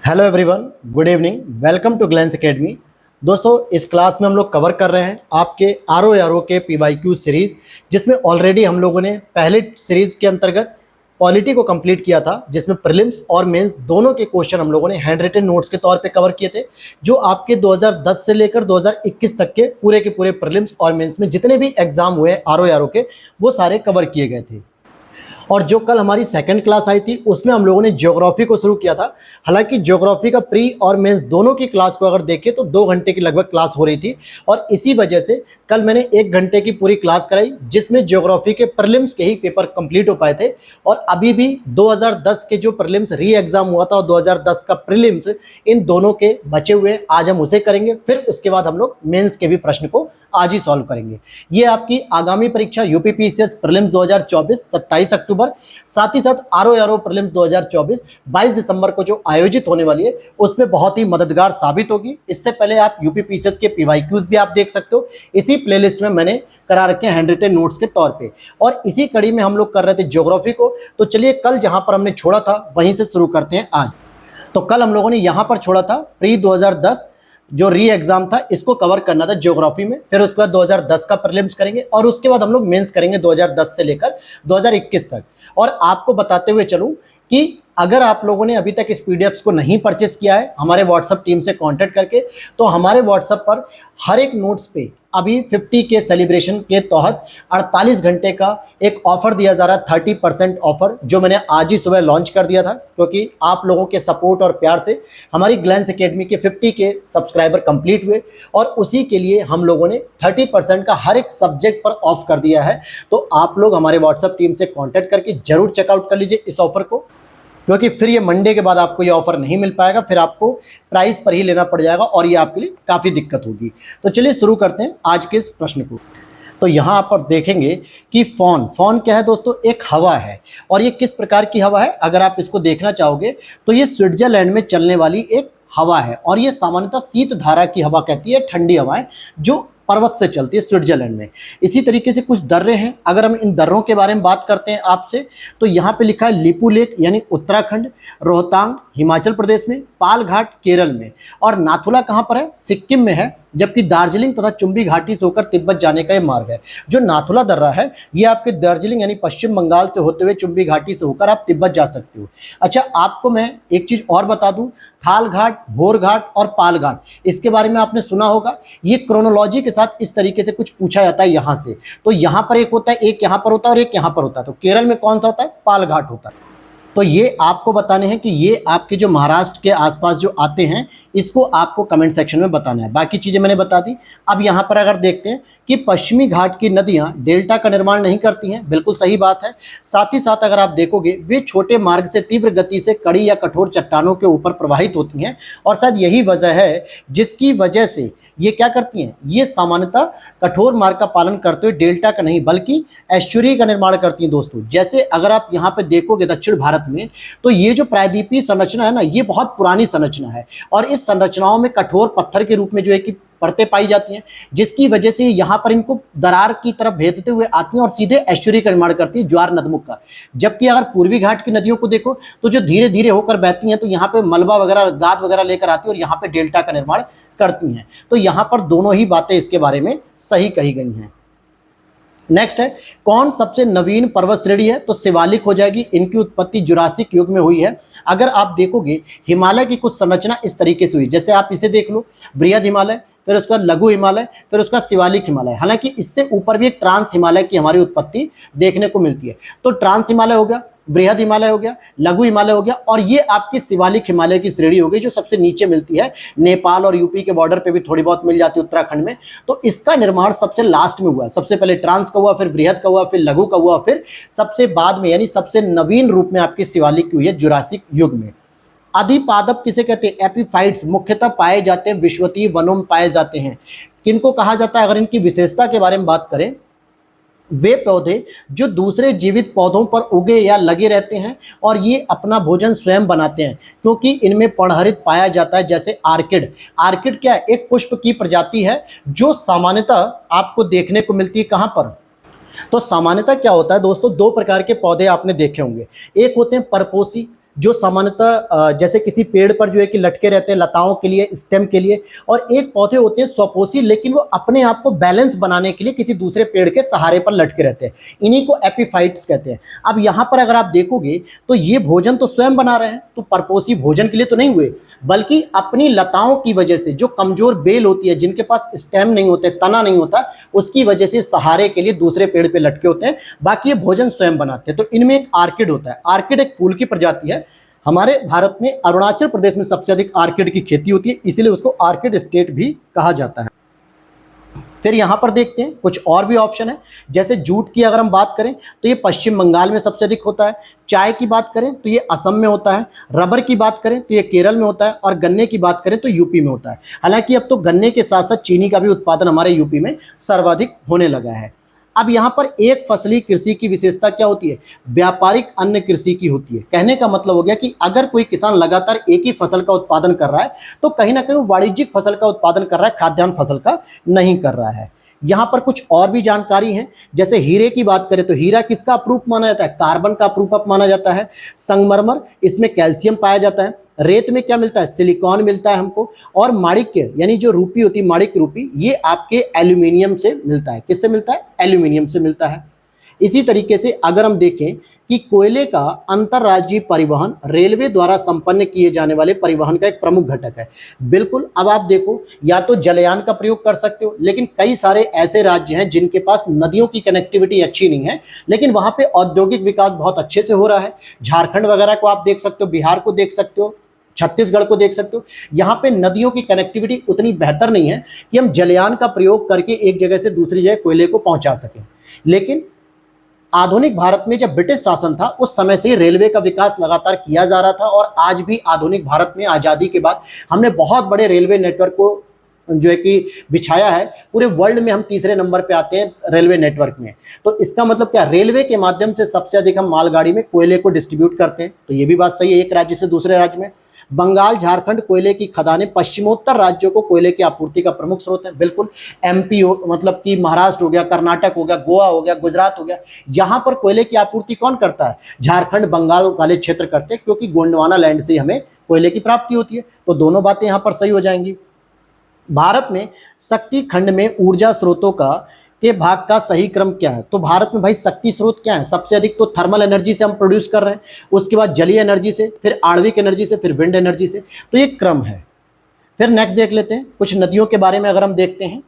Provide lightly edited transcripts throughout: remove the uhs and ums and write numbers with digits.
Hello everyone, good evening, welcome to glance academy. दोस्तों, इस class में हम लोग कवर कर रहे हैं आपके आर ओ के PYQ सीरीज़, जिसमें ऑलरेडी हम लोगों ने पहले सीरीज़ के अंतर्गत पॉलिटी को कंप्लीट किया था, जिसमें प्रीलिम्स और मेंस दोनों के क्वेश्चन हम लोगों ने हैंड रिटन नोट्स के तौर पे कवर किए थे, जो आपके 2010 से लेकर 2021 तक के पूरे प्रीलिम्स और मेंस में जितने भी एग्जाम हुए आर ओ के, वो सारे कवर किए गए थे। और जो कल हमारी सेकंड क्लास आई थी, उसमें हम लोगों ने ज्योग्राफी को शुरू किया था। हालांकि ज्योग्राफी का प्री और मेंस दोनों की क्लास को अगर देखें तो 2 घंटे की लगभग क्लास हो रही थी, और इसी वजह से कल मैंने 1 घंटे की पूरी क्लास कराई, जिसमें ज्योग्राफी के प्रीलिम्स के ही पेपर कंप्लीट हो पाए थे। और अभी भी 2010 के जो प्रीलिम्स री एग्जाम हुआ था और 2010 का प्रीलिम्स, इन दोनों के बचे हुए आज हम उसे करेंगे। फिर उसके बाद हम लोग मेंस के भी प्रश्न को आज ही सॉल्व करेंगे। ये आपकी आगामी परीक्षा यूपीपीसीएस प्रीलिम्स 2024 27 अक्टूबर, साथ ही साथ आर ओ प्रीलिम्स 2024 22 दिसंबर को जो आयोजित होने वाली है, उसमें बहुत ही मददगार साबित होगी। इससे पहले आप यूपीपीसीएस के PYQs भी आप देख सकते हो, इसी प्लेलिस्ट में मैंने करा रखे हैं हैंड रिटन नोट्स के तौर पे। और इसी कड़ी में हम लोग कर रहे थे ज्योग्राफी को। तो चलिए, कल जहां पर हमने छोड़ा था वहीं से शुरू करते हैं आज। तो कल हम लोगों ने यहां पर छोड़ा था प्री 2010 जो री एग्जाम था, इसको कवर करना था ज्योग्राफी में। फिर उसके बाद 2010 का प्रीलिम्स करेंगे, और उसके बाद हम लोग मेंस करेंगे 2010 से लेकर 2021 तक। और आपको बताते हुए चलूं कि अगर आप लोगों ने अभी तक इस पीडीएफ्स को नहीं परचेस किया है हमारे व्हाट्सएप टीम से कांटेक्ट करके, तो हमारे व्हाट्सएप पर हर एक नोट्स पे अभी 50 के सेलिब्रेशन के तहत 48 घंटे का एक ऑफर दिया जा रहा है, 30% ऑफर, जो मैंने आज ही सुबह लॉन्च कर दिया था, क्योंकि आप लोगों के सपोर्ट और प्यार से हमारी ग्लैंस एकेडमी के 50 के सब्सक्राइबर कंप्लीट हुए। और उसी के लिए हम लोगों ने 30% का हर एक सब्जेक्ट पर ऑफ कर दिया है। तो आप लोग हमारे व्हाट्सएप टीम से कॉन्टैक्ट करके जरूर चेकआउट कर लीजिए इस ऑफर को, क्योंकि फिर ये मंडे के बाद आपको ये ऑफर नहीं मिल पाएगा, फिर आपको प्राइस पर ही लेना पड़ जाएगा और ये आपके लिए काफ़ी दिक्कत होगी। तो चलिए शुरू करते हैं आज के इस प्रश्न को। तो यहाँ पर देखेंगे कि फॉन क्या है दोस्तों, एक हवा है। और ये किस प्रकार की हवा है, अगर आप इसको देखना चाहोगे तो ये स्विट्जरलैंड में चलने वाली एक हवा है। और ये सामान्यतः शीत धारा की हवा कहती है, ठंडी हवाएं जो पर्वत से चलती है स्विट्जरलैंड में। इसी तरीके से कुछ दर्रे हैं, अगर हम इन दर्रों के बारे में बात करते हैं आपसे, तो यहाँ पे लिखा है लिपू लेक यानी उत्तराखंड, रोहतांग हिमाचल प्रदेश में, पाल घाट केरल में, और नाथुला कहाँ पर है, सिक्किम में है। जबकि दार्जिलिंग तथा चुंबी घाटी से होकर तिब्बत जाने का ये मार्ग है। जो नाथुला दर्रा है, ये आपके दार्जिलिंग यानी पश्चिम बंगाल से होते हुए चुंबी घाटी से होकर आप तिब्बत जा सकते हो। अच्छा, आपको मैं एक चीज और बता दूं, थाल घाट, भोर घाट और पाल घाट, इसके बारे में आपने सुना होगा। ये क्रोनोलॉजी के साथ इस तरीके से कुछ पूछा जाता है यहाँ से। तो यहाँ पर एक होता है, एक यहाँ पर होता है और एक यहाँ पर होता है। तो केरल में कौन सा होता है, पाल घाट होता है। तो ये आपको बताने हैं कि ये आपके जो महाराष्ट्र के आसपास जो आते हैं, इसको आपको कमेंट सेक्शन में बताना है। बाकी चीज़ें मैंने बता दी। अब यहाँ पर अगर देखते हैं कि पश्चिमी घाट की नदियाँ डेल्टा का निर्माण नहीं करती हैं, बिल्कुल सही बात है। साथ ही साथ अगर आप देखोगे, वे छोटे मार्ग से तीव्र गति से कड़ी या कठोर चट्टानों के ऊपर प्रवाहित होती हैं, और शायद यही वजह है जिसकी वजह से ये क्या करती हैं, ये सामान्यतः कठोर मार्ग का पालन करते हुए डेल्टा का नहीं बल्कि एस्चुरी का निर्माण करती हैं दोस्तों। जैसे अगर आप यहाँ पे देखोगे दक्षिण भारत में, तो ये जो प्रायद्वीपीय संरचना है ना, ये बहुत पुरानी संरचना है, और इस संरचनाओं में कठोर पत्थर के रूप में जो है कि परतें पाई जाती हैं, जिसकी वजह से यहाँ पर इनको दरार की तरफ भेदते हुए आती हैं और सीधे एस्चुरी का निर्माण करती है, ज्वार नदमुख का। जबकि अगर पूर्वी घाट की नदियों को देखो, तो जो धीरे धीरे होकर बहती हैं, तो यहाँ पे मलबा वगैरह, गाद वगैरह लेकर आती है और यहाँ पे डेल्टा का निर्माण करती हैं। तो यहाँ पर दोनों ही बातें इसके बारे में सही कही गई हैं। नेक्स्ट है, कौन सबसे नवीन पर्वत श्रेणी है, तो शिवालिक हो जाएगी। इनकी उत्पत्ति जुरासिक युग में हुई है। अगर आप देखोगे, हिमालय की कुछ संरचना इस तरीके से हुई, जैसे आप इसे देख लो, बृहद हिमालय, फिर उसका लघु हिमालय, फिर उसका शिवालिक हिमालय। हालांकि इससे ऊपर भी एक ट्रांस हिमालय की हमारी उत्पत्ति देखने को मिलती है। तो ट्रांस हिमालय हो गया, बृहद हिमालय हो गया, लघु हिमालय हो गया, और ये आपकी शिवालिक हिमालय की श्रेणी हो गई, जो सबसे नीचे मिलती है। नेपाल और यूपी के बॉर्डर पे भी थोड़ी बहुत मिल जाती है, उत्तराखंड में। तो इसका निर्माण सबसे लास्ट में हुआ है। सबसे पहले ट्रांस का हुआ, फिर बृहद का हुआ, फिर लघु का हुआ, फिर सबसे बाद में यानी सबसे नवीन रूप में आपकी शिवालिक की हुई है जुरासिक युग में। अधिपादप किसे कहते हैं, एपीफाइट्स मुख्यतः पाए जाते हैं विषुवतीय वनों में पाए जाते हैं। किनको कहा जाता है, अगर इनकी विशेषता के बारे में बात करें, वे पौधे जो दूसरे जीवित पौधों पर उगे या लगे रहते हैं, और ये अपना भोजन स्वयं बनाते हैं, क्योंकि इनमें पर्णहरित पाया जाता है। जैसे आर्किड, आर्किड क्या है, एक पुष्प की प्रजाति है जो सामान्यतः आपको देखने को मिलती है कहाँ पर, तो सामान्यतः क्या होता है दोस्तों, 2 प्रकार के पौधे आपने देखे होंगे। एक होते हैं परपोषी, जो सामान्यतः जैसे किसी पेड़ पर जो है कि लटके रहते हैं लताओं के लिए, स्टेम के लिए, और एक पौधे होते हैं स्वपोषी, लेकिन वो अपने आप को बैलेंस बनाने के लिए किसी दूसरे पेड़ के सहारे पर लटके रहते हैं। इन्हीं को एपिफाइट्स कहते हैं। अब यहाँ पर अगर आप देखोगे तो ये भोजन तो स्वयं बना रहे हैं, तो परपोषी भोजन के लिए तो नहीं हुए, बल्कि अपनी लताओं की वजह से, जो कमजोर बेल होती है, जिनके पास स्टेम नहीं होते, तना नहीं होता, उसकी वजह से सहारे के लिए दूसरे पेड़ पे लटके होते हैं। बाकी ये भोजन स्वयं बनाते हैं। तो इनमें एक आर्किड होता है। आर्किड एक फूल की प्रजाति है। हमारे भारत में अरुणाचल प्रदेश में सबसे अधिक आर्किड की खेती होती है, इसीलिए उसको आर्किड स्टेट भी कहा जाता है। फिर यहां पर देखते हैं कुछ और भी ऑप्शन है। जैसे जूट की अगर हम बात करें तो ये पश्चिम बंगाल में सबसे अधिक होता है। चाय की बात करें तो ये असम में होता है। रबर की बात करें तो ये केरल में होता है। और गन्ने की बात करें तो यूपी में होता है। हालांकि अब तो गन्ने के साथ साथ चीनी का भी उत्पादन हमारे यूपी में सर्वाधिक होने लगा है। अब यहाँ पर एक फसली कृषि की विशेषता क्या होती है? व्यापारिक अन्न कृषि की होती है। कहने का मतलब हो गया कि अगर कोई किसान लगातार एक ही फसल का उत्पादन कर रहा है तो कहीं ना कहीं वो वाणिज्यिक फसल का उत्पादन कर रहा है, खाद्यान्न फसल का नहीं कर रहा है। यहाँ पर कुछ और भी जानकारी है। जैसे हीरे की बात करें तो हीरा किसका अप्रूप माना जाता है? कार्बन का अप्रूप माना जाता है। संगमरमर, इसमें कैल्शियम पाया जाता है। रेत में क्या मिलता है? सिलिकॉन मिलता है हमको। और माणिक्य यानी जो रूपी होती है, माणिक्य रूपी, ये आपके एल्यूमिनियम से मिलता है। किससे मिलता है? एल्यूमिनियम से मिलता है। इसी तरीके से अगर हम देखें कि कोयले का अंतरराज्यीय परिवहन रेलवे द्वारा संपन्न किए जाने वाले परिवहन का एक प्रमुख घटक है। बिल्कुल। अब आप देखो, या तो जलयान का प्रयोग कर सकते हो, लेकिन कई सारे ऐसे राज्य हैं जिनके पास नदियों की कनेक्टिविटी अच्छी नहीं है, लेकिन वहां पे औद्योगिक विकास बहुत अच्छे से हो रहा है। झारखंड वगैरह को आप देख सकते हो, बिहार को देख सकते हो, छत्तीसगढ़ को देख सकते हो। यहाँ पे नदियों की कनेक्टिविटी उतनी बेहतर नहीं है कि हम जलयान का प्रयोग करके एक जगह से दूसरी जगह कोयले को पहुंचा सकें। लेकिन आधुनिक भारत में जब ब्रिटिश शासन था उस समय से रेलवे का विकास लगातार किया जा रहा था। और आज भी आधुनिक भारत में आज़ादी के बाद हमने बहुत बड़े रेलवे नेटवर्क को जो है कि बिछाया है। पूरे वर्ल्ड में हम तीसरे नंबर पे आते हैं रेलवे नेटवर्क में। तो इसका मतलब क्या? रेलवे के माध्यम से सबसे अधिक हम मालगाड़ी में कोयले को डिस्ट्रीब्यूट करते हैं। तो ये भी बात सही है, एक राज्य से दूसरे राज्य में। बंगाल, झारखंड कोयले की खदानें पश्चिमोत्तर राज्यों को कोयले की आपूर्ति का प्रमुख स्रोत है। बिल्कुल। एमपी हो, मतलब कि महाराष्ट्र हो गया, कर्नाटक हो गया, गोवा हो गया, गुजरात हो गया, यहां पर कोयले की आपूर्ति कौन करता है? झारखंड, बंगाल वाले क्षेत्र करते हैं, क्योंकि गोंडवाना लैंड से हमें कोयले की प्राप्ति होती है। तो दोनों बातें यहां पर सही हो जाएंगी। भारत में शक्ति खंड में ऊर्जा स्रोतों का के भाग का सही क्रम क्या है? तो भारत में भाई शक्ति स्रोत क्या है? सबसे अधिक तो थर्मल एनर्जी से हम प्रोड्यूस कर रहे हैं, उसके बाद जलीय एनर्जी से, फिर आणविक एनर्जी से, फिर विंड एनर्जी से। तो ये क्रम है। फिर नेक्स्ट देख लेते हैं कुछ नदियों के बारे में। अगर हम देखते हैं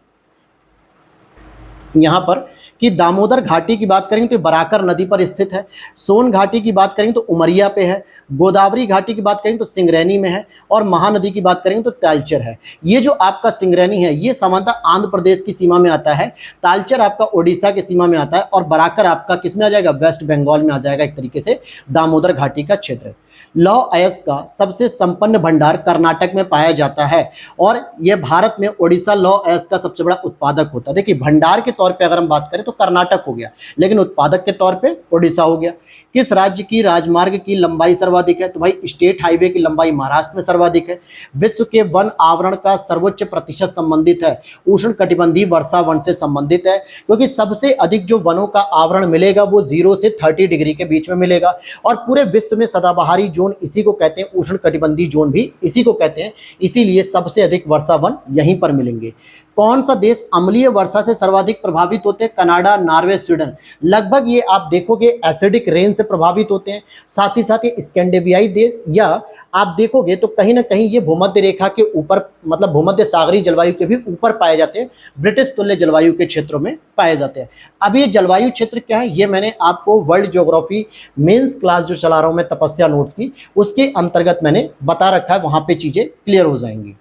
यहाँ पर कि दामोदर घाटी की बात करेंगे तो बराकर नदी पर स्थित है। सोन घाटी की बात करेंगे तो उमरिया पे है। गोदावरी घाटी की बात करेंगे तो सिंगरैनी में है। और महानदी की बात करेंगे तो तालचर है। ये जो आपका सिंगरैनी है ये सामान्यतः आंध्र प्रदेश की सीमा में आता है। तालचर आपका ओडिशा की सीमा में आता है। और बराकर आपका किस में आ जाएगा? वेस्ट बंगाल में आ जाएगा। एक तरीके से दामोदर घाटी का क्षेत्र। लौह अयस्क का सबसे संपन्न भंडार कर्नाटक में पाया जाता है। और यह भारत में ओडिशा लौह अयस्क का सबसे बड़ा उत्पादक होता है। देखिए, भंडार के तौर पे अगर हम बात करें तो कर्नाटक हो गया, लेकिन उत्पादक के तौर पे ओडिशा हो गया। किस राज्य की राजमार्ग की लंबाई सर्वाधिक है? तो भाई स्टेट हाईवे की लंबाई महाराष्ट्र में सर्वाधिक है। विश्व के वन आवरण का सर्वोच्च प्रतिशत संबंधित है उष्ण कटिबंधीय वर्षा वन से संबंधित है, क्योंकि सबसे अधिक जो वनों का आवरण मिलेगा वो 0 से 30 डिग्री के बीच में मिलेगा। और पूरे विश्व में सदाबहारी जोन इसी को कहते हैं, उष्ण कटिबंधीय जोन भी इसी को कहते हैं। इसीलिए सबसे अधिक वर्षा वन यहीं पर मिलेंगे। कौन सा देश अम्लीय वर्षा से सर्वाधिक प्रभावित होते हैं? Canada, Norway, Sweden. लगभग ये आप देखोगे एसिडिक रेन से प्रभावित होते हैं। साथ ही साथ ये स्कैंडिनेवियाई देश, या आप देखोगे तो कहीं ना कहीं ये भूमध्य रेखा के ऊपर, मतलब भूमध्य सागरीय जलवायु के भी ऊपर पाए जाते हैं। ब्रिटिश तुल्य जलवायु के क्षेत्रों में पाए जाते हैं। अब ये जलवायु क्षेत्र क्या है? ये मैंने आपको वर्ल्ड ज्योग्राफी मेंस क्लास जो चला रहा हूं मैं, तपस्या नोट्स की, उसके अंतर्गत मैंने बता रखा है। वहां पे चीजें क्लियर हो जाएंगी।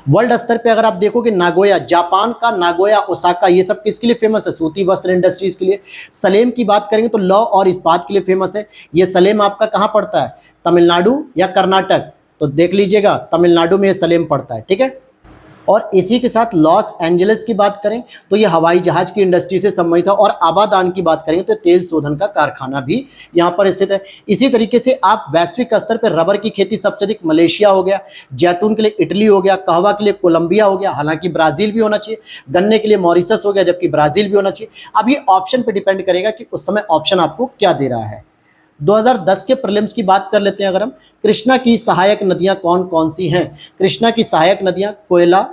वर्ल्ड स्तर पे अगर आप देखोगे, नागोया, जापान का नागोया, ओसाका, ये सब किसके लिए फेमस है? सूती वस्त्र इंडस्ट्रीज के लिए। सलेम की बात करेंगे तो लौ और इस्पात के लिए फेमस है। ये सलेम आपका कहाँ पड़ता है? तमिलनाडु या कर्नाटक? तो देख लीजिएगा, तमिलनाडु में ये सलेम पड़ता है। ठीक है। और इसी के साथ लॉस एंजलिस की बात करें तो ये हवाई जहाज की इंडस्ट्री से संबंधित है। और आबादान की बात करेंगे तो तेल शोधन का कारखाना भी यहाँ पर स्थित है। इसी तरीके से आप वैश्विक स्तर पर रबर की खेती सबसे अधिक मलेशिया हो गया, जैतून के लिए इटली हो गया, कहवा के लिए कोलंबिया हो गया, हालांकि ब्राजील भी होना चाहिए, गन्ने के लिए मॉरिशस हो गया, जबकि ब्राजील भी होना चाहिए। अब ये ऑप्शन पर डिपेंड करेगा कि उस समय ऑप्शन आपको क्या दे रहा है। 2010 के प्रीलिम्स की बात कर लेते हैं अगर हम। कृष्णा की सहायक नदियां कौन कौन सी हैं? कृष्णा की सहायक नदियां कोयला,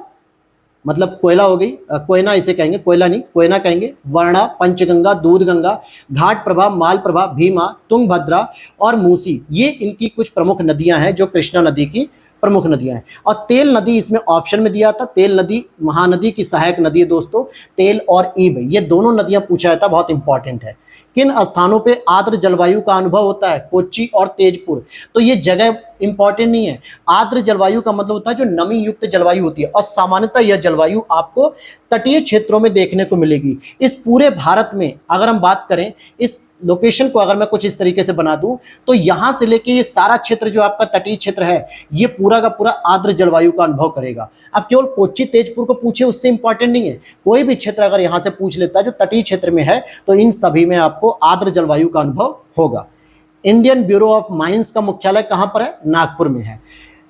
मतलब कोयला हो गई, कोयना इसे कहेंगे, कोयला नहीं कोयना कहेंगे, वर्णा, पंचगंगा, दूधगंगा, घाट प्रभा, माल प्रभा, भीमा, तुंगभद्रा और मूसी, ये इनकी कुछ प्रमुख नदियां हैं जो कृष्णा नदी की प्रमुख नदियां हैं। और तेल नदी इसमें ऑप्शन में दिया था, तेल नदी महानदी की सहायक नदी है दोस्तों, तेल और ईब, ये दोनों नदियां पूछा जाता, बहुत इंपॉर्टेंट है। किन स्थानों पे आर्द्र जलवायु का अनुभव होता है? कोच्चि और तेजपुर। तो ये जगह इंपॉर्टेंट नहीं है। आर्द्र जलवायु का मतलब होता है जो नमी युक्त जलवायु होती है, और सामान्यतः यह जलवायु आपको तटीय क्षेत्रों में देखने को मिलेगी। इस पूरे भारत में अगर हम बात करें, इस लोकेशन को अगर मैं कुछ इस तरीके से बना दूं, तो यहां से लेके ये सारा क्षेत्र जो आपका तटीय क्षेत्र है, ये पूरा का पूरा आर्द्र जलवायु का अनुभव करेगा। अब केवल कोच्चि तेजपुर को पूछे उससे इंपॉर्टेंट नहीं है, कोई भी क्षेत्र अगर यहां से पूछ लेता है जो तटीय क्षेत्र में है, तो इन सभी में आपको आर्द्र जलवायु का अनुभव होगा। इंडियन ब्यूरो ऑफ माइंस का मुख्यालय कहां पर है? नागपुर में है।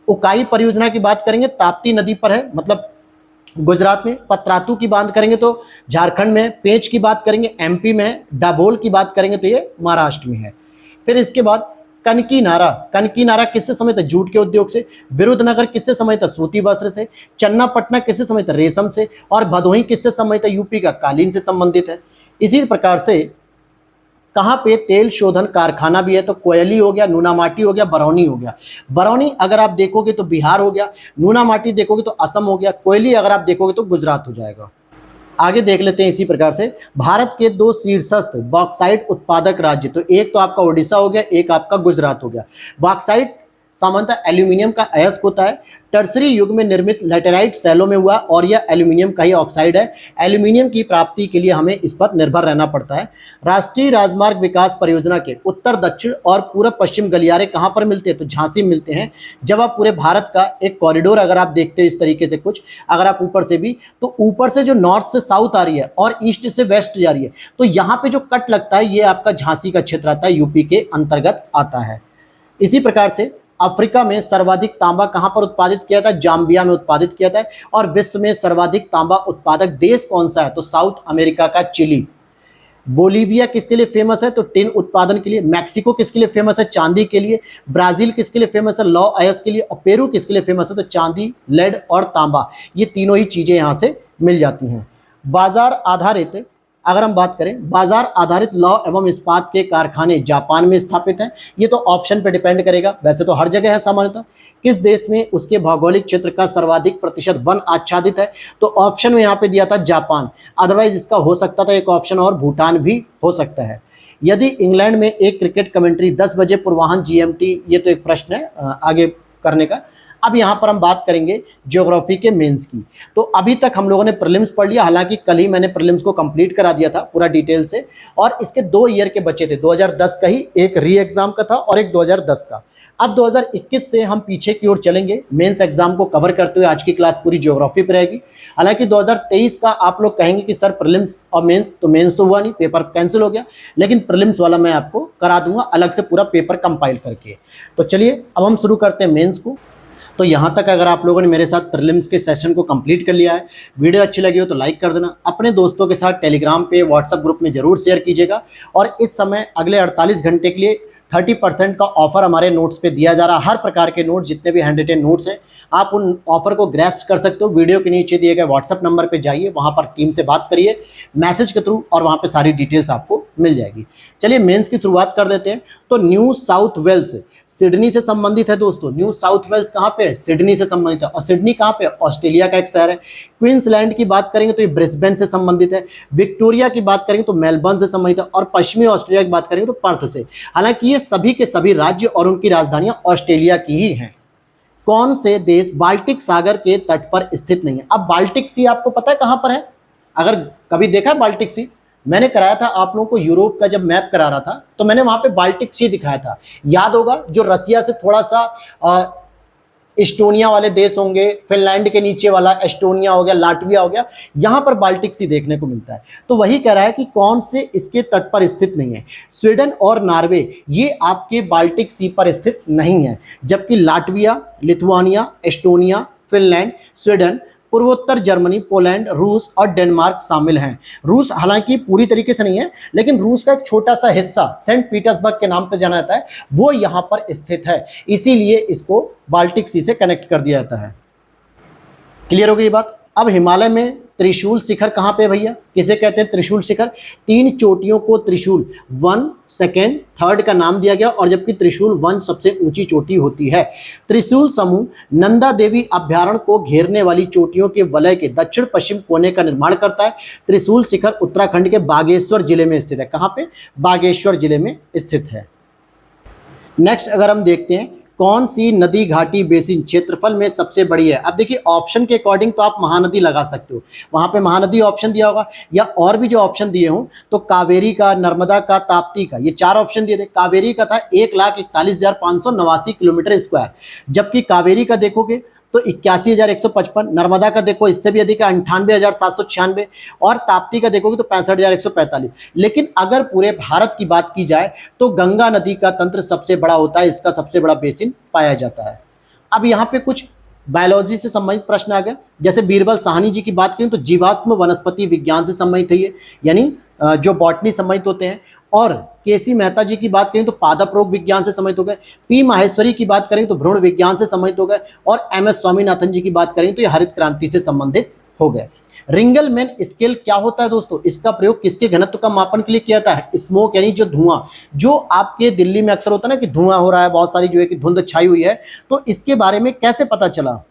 उकाई परियोजना की बात करेंगे, ताप्ती नदी पर है, मतलब गुजरात में। पतरातू की बात करेंगे तो झारखंड में। पेंच की बात करेंगे एमपी में। डाबोल की बात करेंगे तो ये महाराष्ट्र में है। फिर इसके बाद कनकी नारा, कनकी नारा किससे संबंधित है? जूट के उद्योग से। विरुद्धनगर किससे संबंधित है? सूती वस्त्र से। चन्नापटना किससे संबंधित है? रेशम से। और भदोही किससे संबंधित है? यूपी का कालीन से संबंधित है। इसी प्रकार से कहाँ पे तेल शोधन कारखाना भी है? तो कोयली हो गया, नूनामाटी हो गया, बरौनी हो गया। बरौनी अगर आप देखोगे तो बिहार हो गया, नूनामाटी देखोगे तो असम हो गया, कोयली अगर आप देखोगे तो गुजरात हो जाएगा। आगे देख लेते हैं इसी प्रकार से भारत के 2 शीर्षस्थ बॉक्साइट उत्पादक राज्य, तो एक तो आपका ओडिशा हो गया, एक आपका गुजरात हो गया। बॉक्साइट सामान्यतः एल्यूमिनियम का अयस्क होता है, टर्सरी युग में निर्मित लैटेराइट शैलों में हुआ, और यह एल्यूमिनियम का ही ऑक्साइड है। एल्यूमिनियम की प्राप्ति के लिए हमें इस पर निर्भर रहना पड़ता है। राष्ट्रीय राजमार्ग विकास परियोजना के उत्तर दक्षिण और पूर्व पश्चिम गलियारे कहाँ पर मिलते हैं? तो झांसी में मिलते हैं। जब आप पूरे भारत का एक कॉरिडोर अगर आप देखते हैं इस तरीके से कुछ, अगर आप ऊपर से भी, तो ऊपर से जो नॉर्थ से साउथ आ रही है और ईस्ट से वेस्ट जा रही है, तो यहाँ पे जो कट लगता है ये आपका झांसी का क्षेत्र आता है, यूपी के अंतर्गत आता है। इसी प्रकार से अफ्रीका में सर्वाधिक तांबा कहां पर उत्पादित किया था? जाम्बिया में उत्पादित किया था। और विश्व में सर्वाधिक तांबा उत्पादक देश कौन सा है? तो साउथ अमेरिका का चिली। बोलीविया किसके लिए फेमस है? तो टिन उत्पादन के लिए। मैक्सिको किसके लिए फेमस है? चांदी के लिए। ब्राजील किसके लिए फेमस है? लौ अयस्क के लिए। और पेरू किसके लिए फेमस है? तो चांदी, लेड और तांबा, ये तीनों ही चीजें यहां से मिल जाती हैं। बाजार आधारित अगर हम बात करें, बाजार आधारित लौह एवं इस्पात के कारखाने जापान में स्थापित हैं। ये तो ऑप्शन पे डिपेंड करेगा, वैसे तो हर जगह है सामान्यतः। किस देश में उसके भौगोलिक क्षेत्र का सर्वाधिक प्रतिशत वन आच्छादित है? तो ऑप्शन में यहाँ पे दिया था जापान, अदरवाइज इसका हो सकता था एक ऑप्शन और भूटान भी हो सकता है। यदि इंग्लैंड में एक क्रिकेट कमेंट्री 10 बजे पूर्वाह्न GMT, ये तो एक प्रश्न है आगे करने का। अब यहाँ पर हम बात करेंगे ज्योग्राफी के मेंस की। तो अभी तक हम लोगों ने प्रीलिम्स पढ़ लिया, हालांकि कल ही मैंने प्रीलिम्स को कंप्लीट करा दिया था पूरा डिटेल से, और इसके 2 ईयर के बचे थे, 2010 का ही एक री एग्जाम का था और एक 2010 का। अब 2021 से हम पीछे की ओर चलेंगे, मेंस एग्जाम को कवर करते हुए आज की क्लास पूरी ज्योग्राफी पर रहेगी। हालांकि 2023 का आप लोग कहेंगे कि सर प्रीलिम्स और मेंस, तो मेंस तो हुआ नहीं, पेपर कैंसिल हो गया, लेकिन प्रीलिम्स वाला मैं आपको करा दूंगा अलग से पूरा पेपर कंपाइल करके। तो चलिए अब हम शुरू करते हैं मेंस को। तो यहाँ तक अगर आप लोगों ने मेरे साथ प्रीलिम्स के सेशन को कंप्लीट कर लिया है, वीडियो अच्छी लगी हो तो लाइक कर देना, अपने दोस्तों के साथ टेलीग्राम पे, व्हाट्सएप ग्रुप में जरूर शेयर कीजिएगा। और इस समय अगले 48 घंटे के लिए 30% का ऑफर हमारे नोट्स पे दिया जा रहा है। हर प्रकार के नोट्स, जितने भी हैंड रिटेन नोट्स हैं, आप उन ऑफर को ग्रैब्स कर सकते हो। वीडियो के नीचे दिए गए व्हाट्सएप नंबर पे जाइए, वहाँ पर टीम से बात करिए मैसेज के थ्रू, और वहाँ पे सारी डिटेल्स आपको मिल जाएगी। चलिए मेंस की शुरुआत कर देते हैं। तो न्यू साउथ वेल्स सिडनी से संबंधित है दोस्तों। न्यू साउथ वेल्स कहाँ पे है? सिडनी से संबंधित है। और सिडनी कहाँ पे? ऑस्ट्रेलिया का एक शहर है। क्वींसलैंड की बात करेंगे तो ये ब्रिस्बेन से संबंधित है। विक्टोरिया की बात करेंगे तो मेलबर्न से संबंधित है। और पश्चिमी ऑस्ट्रेलिया की बात करेंगे तो पर्थ से। हालांकि ये सभी के सभी राज्य और उनकी राजधानियां ऑस्ट्रेलिया की ही हैं। कौन से देश बाल्टिक सागर के तट पर स्थित नहीं है? अब बाल्टिक सी आपको पता है कहां पर है? अगर कभी देखा है बाल्टिक सी, मैंने कराया था आप लोगों को यूरोप का जब मैप करा रहा था, तो मैंने वहां पे बाल्टिक सी दिखाया था, याद होगा, जो रसिया से थोड़ा सा एस्टोनिया वाले देश होंगे, फिनलैंड के नीचे वाला एस्टोनिया हो गया, लाटविया हो गया, यहां पर बाल्टिक सी देखने को मिलता है। तो वही कह रहा है कि कौन से इसके तट पर स्थित नहीं है। स्वीडन और नॉर्वे ये आपके बाल्टिक सी पर स्थित नहीं है, जबकि Latvia, Lithuania, Estonia, Finland, Sweden, पूर्वोत्तर जर्मनी, पोलैंड, रूस और डेनमार्क शामिल हैं। रूस हालांकि पूरी तरीके से नहीं है, लेकिन रूस का एक छोटा सा हिस्सा सेंट पीटर्सबर्ग के नाम पर जाना जाता है, वो यहां पर स्थित है, इसीलिए इसको बाल्टिक सी से कनेक्ट कर दिया जाता है। क्लियर हो गई बात। अब हिमालय में त्रिशूल शिखर कहाँ पे भैया, किसे कहते हैं त्रिशूल शिखर? 3 चोटियों को त्रिशूल 1, 2, 3 का नाम दिया गया, और जबकि त्रिशूल 1 सबसे ऊंची चोटी होती है। त्रिशूल समूह नंदा देवी अभ्यारण्य को घेरने वाली चोटियों के वलय के दक्षिण पश्चिम कोने का निर्माण करता है। त्रिशूल शिखर उत्तराखंड के बागेश्वर जिले में स्थित है। कहाँ पे? बागेश्वर जिले में स्थित है। नेक्स्ट अगर हम देखते हैं, कौन सी नदी घाटी बेसिन क्षेत्रफल में सबसे बड़ी है? अब देखिए ऑप्शन के अकॉर्डिंग तो आप महानदी लगा सकते हो, वहां पे महानदी ऑप्शन दिया होगा, या और भी जो ऑप्शन दिए हों तो कावेरी का, नर्मदा का, ताप्ती का, ये 4 ऑप्शन दिए थे। कावेरी का था 1,41,589 किलोमीटर स्क्वायर, जबकि कावेरी का देखोगे तो 81,155, नर्मदा का देखो इससे भी अधिक है 98,796, और ताप्ती का देखोगे तो 65,145। लेकिन अगर पूरे भारत की बात की जाए तो गंगा नदी का तंत्र सबसे बड़ा होता है, इसका सबसे बड़ा बेसिन पाया जाता है। अब यहाँ पे कुछ बायोलॉजी से संबंधित प्रश्न आ गया, जैसे बीरबल साहनी जी की बात करें तो जीवाश्म वनस्पति विज्ञान से संबंधित है ये, यानी जो बॉटनी संबंधित होते हैं। और केसी मेहता जी की बात करें तो पादप रोग विज्ञान से संबंधित हो गए। पी माहेश्वरी की बात करें तो भ्रूण विज्ञान से संबंधित हो गए, और एम एस स्वामीनाथन जी की बात करें तो ये हरित क्रांति से संबंधित हो गए। रिंगलमैन स्केल क्या होता है दोस्तों? इसका प्रयोग किसके घनत्व का मापन के लिए किया जाता है? स्मोक यानी जो धुआं, जो आपके दिल्ली में अक्सर होता है ना कि धुआं हो रहा है, बहुत सारी जो है कि धुंध छाई हुई है, तो इसके बारे में कैसे पता चला,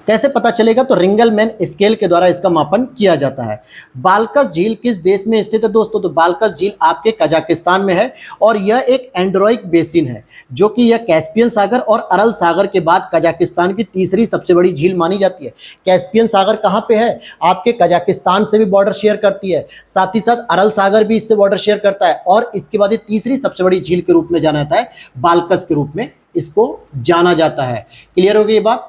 कैसे पता चलेगा? तो रिंगलमैन स्केल के द्वारा इसका मापन किया जाता है। बाल्कस झील किस देश में स्थित है दोस्तों? तो बाल्कस झील आपके कजाकिस्तान में है, और यह एक एंड्रोइक बेसिन है, जो कि यह कैस्पियन सागर और अरल सागर के बाद कजाकिस्तान की तीसरी सबसे बड़ी झील मानी जाती है। कैस्पियन सागर कहाँ पे है? आपके कजाकिस्तान से भी बॉर्डर शेयर करती है, साथ ही साथ अरल सागर भी इससे बॉर्डर शेयर करता है, और इसके बाद ये तीसरी सबसे बड़ी झील के रूप में जाना जाता है, बाल्कस के रूप में इसको जाना जाता है। क्लियर हो गई ये बात।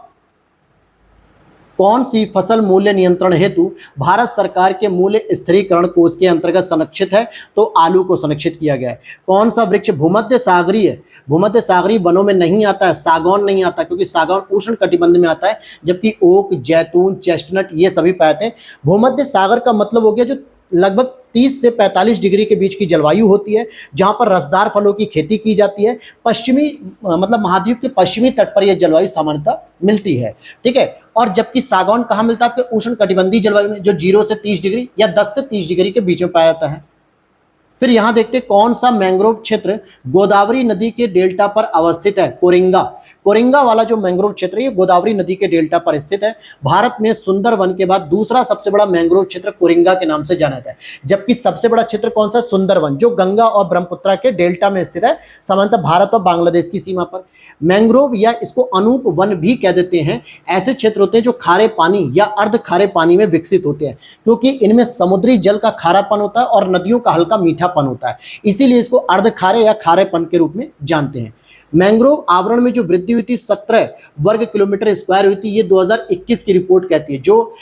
कौन सी फसल मूल्य नियंत्रण हेतु भारत सरकार के मूल्य स्थिरीकरण कोष के अंतर्गत संरक्षित है? तो आलू को संरक्षित किया गया है। कौन सा वृक्ष भूमध्य सागरीय वनों में नहीं आता है? सागौन नहीं आता, क्योंकि सागौन उष्ण कटिबंध में आता है, जबकि ओक, जैतून, चेस्टनट ये सभी पाते हैं। भूमध्य सागर का मतलब हो गया जो लगभग 30 से 45 डिग्री के बीच की जलवायु होती है, जहां पर रसदार फलों की खेती की जाती है। पश्चिमी मतलब महाद्वीप के पश्चिमी तट पर यह जलवायु सामान्यतः मिलती है, ठीक है। और जबकि सागौन कहाँ मिलता है? आपके उष्ण कटिबंधीय जलवायु में, जो 0 से 30 डिग्री या 10 से 30 डिग्री के बीच में पाया जाता है। फिर यहां देखते हैं कौन सा मैंग्रोव क्षेत्र गोदावरी नदी के डेल्टा पर अवस्थित है? कोरिंगा वाला जो मैंग्रोव क्षेत्र है ये गोदावरी नदी के डेल्टा पर स्थित है। भारत में सुंदरवन के बाद दूसरा सबसे बड़ा मैंग्रोव क्षेत्र कोरिंगा के नाम से जाना जाता है, जबकि सबसे बड़ा क्षेत्र कौन सा? सुंदरवन, जो गंगा और ब्रह्मपुत्र के डेल्टा में स्थित है, सामान्यतः भारत और बांग्लादेश की सीमा पर। मैंग्रोव या इसको अनूप वन भी कह देते हैं, ऐसे क्षेत्र होते हैं जो खारे पानी या अर्ध खारे पानी में विकसित होते हैं, क्योंकि इनमें समुद्री जल का खारापन होता है और नदियों का हल्का मीठापन होता है, इसीलिए इसको अर्ध खारे या खारेपन के रूप में जानते हैं। मैंग्रोव आवरण में जो वृद्धि हुई थी 17 वर्ग किलोमीटर स्क्वायर हुई थी, ये 2021 की रिपोर्ट कहती है। जो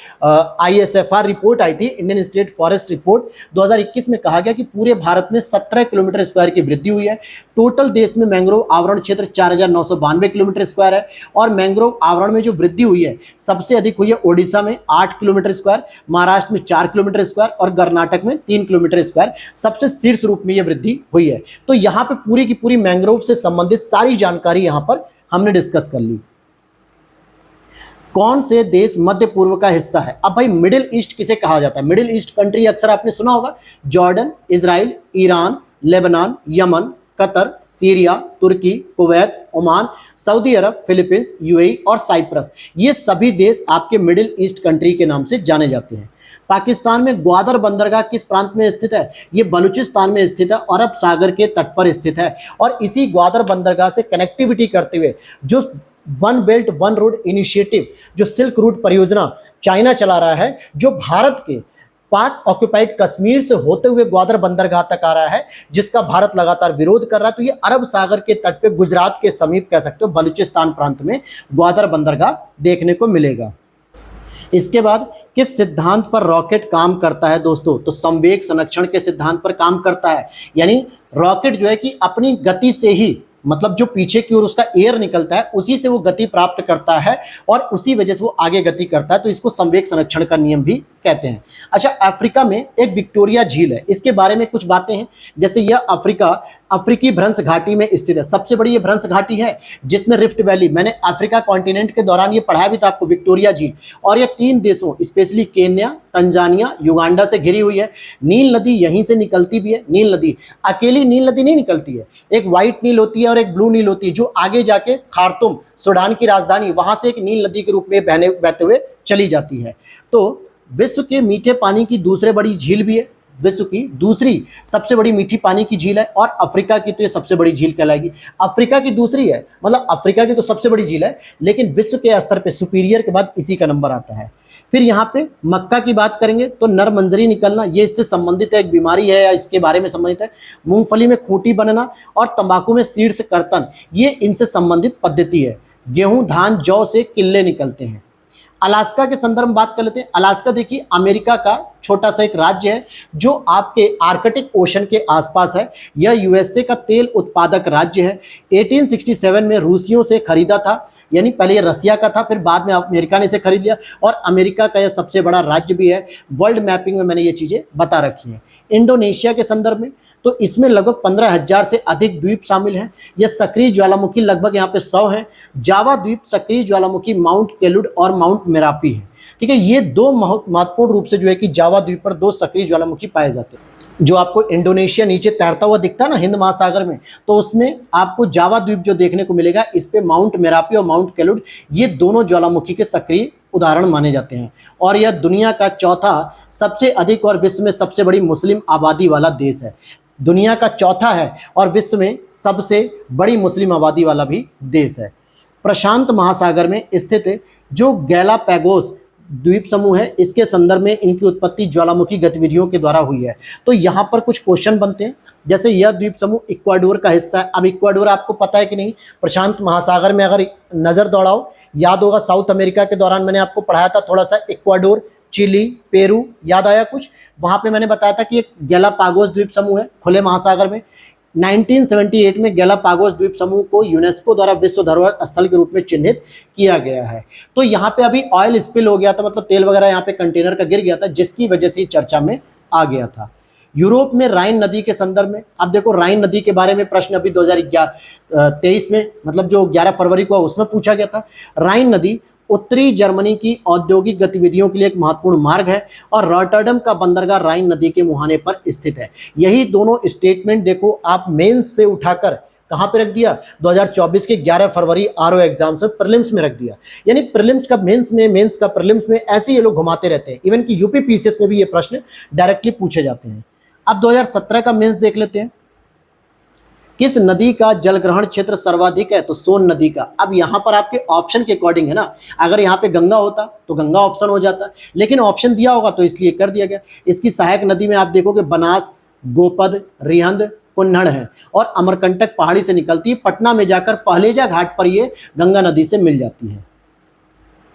ISFR रिपोर्ट आई थी, इंडियन स्टेट फॉरेस्ट रिपोर्ट, 2021 में कहा गया कि पूरे भारत में 17 किलोमीटर स्क्वायर की वृद्धि हुई है। टोटल देश में मैंग्रोव आवरण क्षेत्र 4,992 किलोमीटर स्क्वायर है, और मैंग्रोव आवरण में जो वृद्धि हुई है सबसे अधिक हुई है ओडिशा में 8 किलोमीटर स्क्वायर, महाराष्ट्र में 4 किलोमीटर स्क्वायर और कर्नाटक में 3 किलोमीटर स्क्वायर सबसे शीर्ष रूप में यह वृद्धि हुई है। तो यहाँ पे पूरी की पूरी मैंग्रोव से संबंधित सारी जानकारी यहां पर हमने डिस्कस कर ली। कौन से देश मध्य पूर्व का हिस्सा है? अब भाई मिडिल ईस्ट किसे कहा जाता है? मिडिल ईस्ट कंट्री अक्सर आपने सुना होगा, Jordan, Israel, Iran, Lebanon, Yemen, Qatar, Syria, Turkey, Kuwait, Oman, Saudi Arab, Philippines, UAE और साइप्रस। ये सभी देश आपके मिडिल ईस्ट कंट्री के नाम से जाने जाते हैं। पाकिस्तान में ग्वादर बंदरगाह किस प्रांत में स्थित है? ये बलूचिस्तान में स्थित है, अरब सागर के तट पर स्थित है। और इसी ग्वादर बंदरगाह से कनेक्टिविटी करते हुए जो one belt one road initiative, जो सिल्क रूट परियोजना चाइना चला रहा है, जो भारत के पाक ऑक्युपाइड कश्मीर से होते हुए ग्वादर बंदरगाह तक आ रहा है, जिसका भारत लगातार विरोध कर रहा है, तो ये अरब सागर के तट पे गुजरात के समीप कह सकते हो बलूचिस्तान प्रांत में ग्वादर बंदरगाह देखने को मिलेगा। इसके बाद किस सिद्धांत पर रॉकेट काम करता है दोस्तों? तो संवेग संरक्षण के सिद्धांत पर काम करता है, यानी रॉकेट जो है कि अपनी गति से ही मतलब जो पीछे की ओर उसका एयर निकलता है उसी से वो गति प्राप्त करता है और उसी वजह से वो आगे गति करता है, तो इसको संवेग संरक्षण का नियम भी कहते हैं। अच्छा, अफ्रीका में एक विक्टोरिया झील है, इसके बारे में कुछ बातें हैं। जैसे यह अफ्रीकी भ्रंश घाटी में स्थित है, सबसे बड़ी ये भ्रंश घाटी है जिसमें रिफ्ट वैली, मैंने अफ्रीका कॉन्टिनेंट के दौरान ये पढ़ाया भी था आपको, विक्टोरिया झील, और ये 3 देशों स्पेशली केन्या, तंजानिया, युगांडा से घिरी हुई है। नील नदी यहीं से निकलती भी है। नील नदी अकेली नील नदी नहीं निकलती है, एक व्हाइट नील होती है और एक ब्लू नील होती है, जो आगे जाके खार्तुम, सूडान की राजधानी, वहां से एक नील नदी के रूप में बहते हुए चली जाती है। तो विश्व के मीठे पानी की दूसरे बड़ी झील भी है, विश्व की दूसरी सबसे बड़ी मीठी पानी की झील है, और अफ्रीका की तो ये सबसे बड़ी झील कहलाएगी। अफ्रीका की दूसरी है, मतलब अफ्रीका की तो सबसे बड़ी झील है, लेकिन विश्व के स्तर पे सुपीरियर के बाद इसी का नंबर आता है। फिर यहाँ पे मक्का की बात करेंगे तो नरमंजरी निकलना, ये इससे संबंधित है, एक बीमारी है या इसके बारे में संबंधित है। मूंगफली में खूंटी बनना और तंबाकू में शीर्ष कर्तन, ये इनसे संबंधित पद्धति है। गेहूं, धान, जौ से किल्ले निकलते हैं। अलास्का के संदर्भ में बात कर लेते हैं। अलास्का देखिए अमेरिका का छोटा सा एक राज्य है जो आपके आर्कटिक ओशन के आसपास है। यह यूएसए का तेल उत्पादक राज्य है। 1867 में रूसियों से खरीदा था, यानी पहले ये रसिया का था, फिर बाद में अमेरिका ने इसे खरीद लिया, और अमेरिका का यह सबसे बड़ा राज्य भी है। वर्ल्ड मैपिंग में मैंने ये चीजें बता रखी हैं। इंडोनेशिया के संदर्भ में तो इसमें लगभग 15,000 से अधिक द्वीप शामिल हैं। यह सक्रिय ज्वालामुखी लगभग यहाँ पे 100 हैं। जावा द्वीप सक्रिय ज्वालामुखी माउंट केलुड और माउंट मेरापी है। ठीक है, ये दो महत्वपूर्ण रूप से जो है कि जावा द्वीप पर 2 सक्रिय ज्वालामुखी पाए जाते हैं। जो आपको इंडोनेशिया नीचे तैरता हुआ दिखता है ना हिंद महासागर में, तो उसमें आपको जावा द्वीप जो देखने को मिलेगा, इस पे माउंट मेरापी और माउंट केलुड, ये दोनों ज्वालामुखी के सक्रिय उदाहरण माने जाते हैं। और यह दुनिया का चौथा सबसे अधिक और विश्व में सबसे बड़ी मुस्लिम आबादी वाला देश है। दुनिया का चौथा है और विश्व में सबसे बड़ी मुस्लिम आबादी वाला भी देश है। प्रशांत महासागर में स्थित जो गैलापैगोस द्वीप समूह है, इसके संदर्भ में इनकी उत्पत्ति ज्वालामुखी गतिविधियों के द्वारा हुई है। तो यहाँ पर कुछ क्वेश्चन बनते हैं, जैसे यह द्वीप समूह इक्वाडोर का हिस्सा है। अब इक्वाडोर आपको पता है कि नहीं, प्रशांत महासागर में अगर नजर दौड़ाओ, याद होगा साउथ अमेरिका के दौरान मैंने आपको पढ़ाया था थोड़ा सा, इक्वाडोर, चिली, पेरू, याद आया कुछ? वहां पे मैंने बताया था कि एक गैलापागोस द्वीप समूह है खुले महासागर में। 1978 में गैलापागोस द्वीप समूह को यूनेस्को द्वारा विश्व धरोहर स्थल के रूप में चिन्हित किया गया है। तो यहाँ पे अभी ऑयल स्पिल हो गया था, मतलब तेल वगैरह यहाँ पे कंटेनर का गिर गया था, जिसकी वजह से चर्चा में आ गया था। यूरोप में राइन नदी के संदर्भ में अब देखो, राइन नदी के बारे में प्रश्न अभी 2023 में, मतलब जो 11 फरवरी को उसमें पूछा गया था। राइन नदी उत्तरी जर्मनी की औद्योगिक गतिविधियों के लिए एक महत्वपूर्ण मार्ग है और रॉटरडम का बंदरगाह राइन नदी के मुहाने पर स्थित है। यही दोनों स्टेटमेंट देखो आप मेंस से उठाकर कहां पे रख दिया, 2024 के 11 फरवरी आरओ एग्जाम्स में प्रीलिम्स में रख दिया। यानी प्रीलिम्स का मेंस में, मेंस का प्रीलिम्स में, ऐसे ये लोग घुमाते रहते हैं। इवन कि यूपी पीसीएस में भी ये प्रश्न डायरेक्टली पूछे जाते हैं। अब 2017 का मेंस देख लेते हैं। किस नदी का जलग्रहण क्षेत्र सर्वाधिक है? तो सोन नदी का। अब यहाँ पर आपके ऑप्शन के अकॉर्डिंग है ना, अगर यहाँ पे गंगा होता तो गंगा ऑप्शन हो जाता, लेकिन ऑप्शन दिया होगा तो इसलिए कर दिया गया। इसकी सहायक नदी में आप देखोगे बनास, गोपद, रिहंद, कुन्नड़ है, और अमरकंटक पहाड़ी से निकलती है, पटना में जाकर पहलेजा घाट पर ये गंगा नदी से मिल जाती है।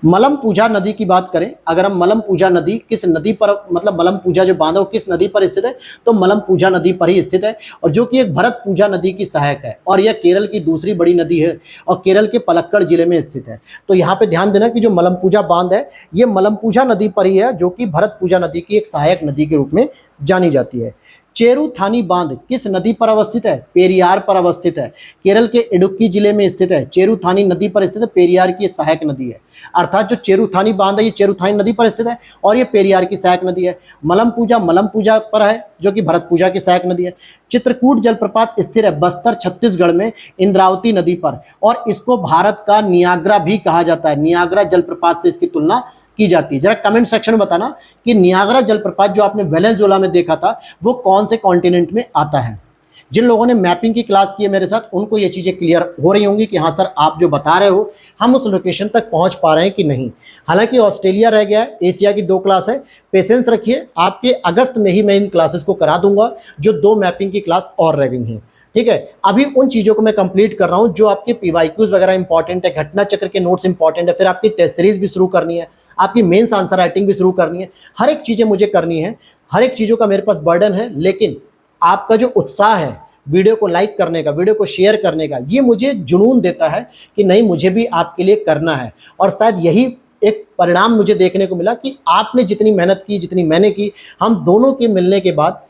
मलम पूजा नदी की बात करें, अगर हम मलम पूजा नदी किस नदी पर, मतलब मलम पूजा जो बांध है वो किस नदी पर स्थित है, तो मलम पूजा नदी पर ही स्थित है, और जो कि एक भरत पूजा नदी की सहायक है, और यह केरल की दूसरी बड़ी नदी है और केरल के पलक्कड़ जिले में स्थित है। तो यहाँ पे ध्यान देना कि जो मलम पूजा बांध है ये मलम पूजा नदी पर ही है, जो कि भरत पूजा नदी की एक सहायक नदी के रूप में जानी जाती है। चेरुथानी बांध किस नदी पर अवस्थित है? पेरियार पर अवस्थित है। केरल के इडुक्की जिले में स्थित है, चेरुथानी नदी पर स्थित है, पेरियार की सहायक नदी है। अर्थात जो चेरुथानी बांध है ये चेरुथानी नदी पर स्थित है और ये पेरियार की सहायक नदी है। मलम पूजा पर है, जो कि भरत पूजा की सहायक नदी है। चित्रकूट जलप्रपात स्थिर है बस्तर छत्तीसगढ़ में इंद्रावती नदी पर, और इसको भारत का नियाग्रा भी कहा जाता है। नियाग्रा जलप्रपात से इसकी तुलना की जाती है। जरा कमेंट सेक्शन में बताना कि नियाग्रा जलप्रपात जो आपने वेनेजुएला में देखा था वो कौन से कॉन्टिनेंट में आता है। जिन लोगों ने मैपिंग की क्लास की है मेरे साथ, उनको ये चीजें क्लियर हो रही होंगी कि हाँ सर आप जो बता रहे हो हम उस लोकेशन तक पहुंच पा रहे हैं कि नहीं। हालांकि ऑस्ट्रेलिया रह गया है, एशिया की 2 क्लास है, पेशेंस रखिए, आपके अगस्त में ही मैं इन क्लासेस को करा दूंगा, जो 2 मैपिंग की क्लास और रह गई हैं। ठीक है, अभी उन चीजों को मैं कंप्लीट कर रहा हूं जो आपके पीवाईक्यूज वगैरह इंपॉर्टेंट है, घटना चक्र के नोट्स इंपॉर्टेंट है, फिर आपकी टेस्ट सीरीज भी शुरू करनी है, आपकी मेंस आंसर राइटिंग भी शुरू करनी है। हर एक चीजें मुझे करनी है, हर एक चीजों का मेरे पास बर्डन है, लेकिन आपका जो उत्साह है वीडियो को लाइक करने का, वीडियो को शेयर करने का, ये मुझे जुनून देता है कि नहीं मुझे भी आपके लिए करना है। और शायद यही एक परिणाम मुझे देखने को मिला कि आपने जितनी मेहनत की, जितनी मैंने की, हम दोनों के मिलने के बाद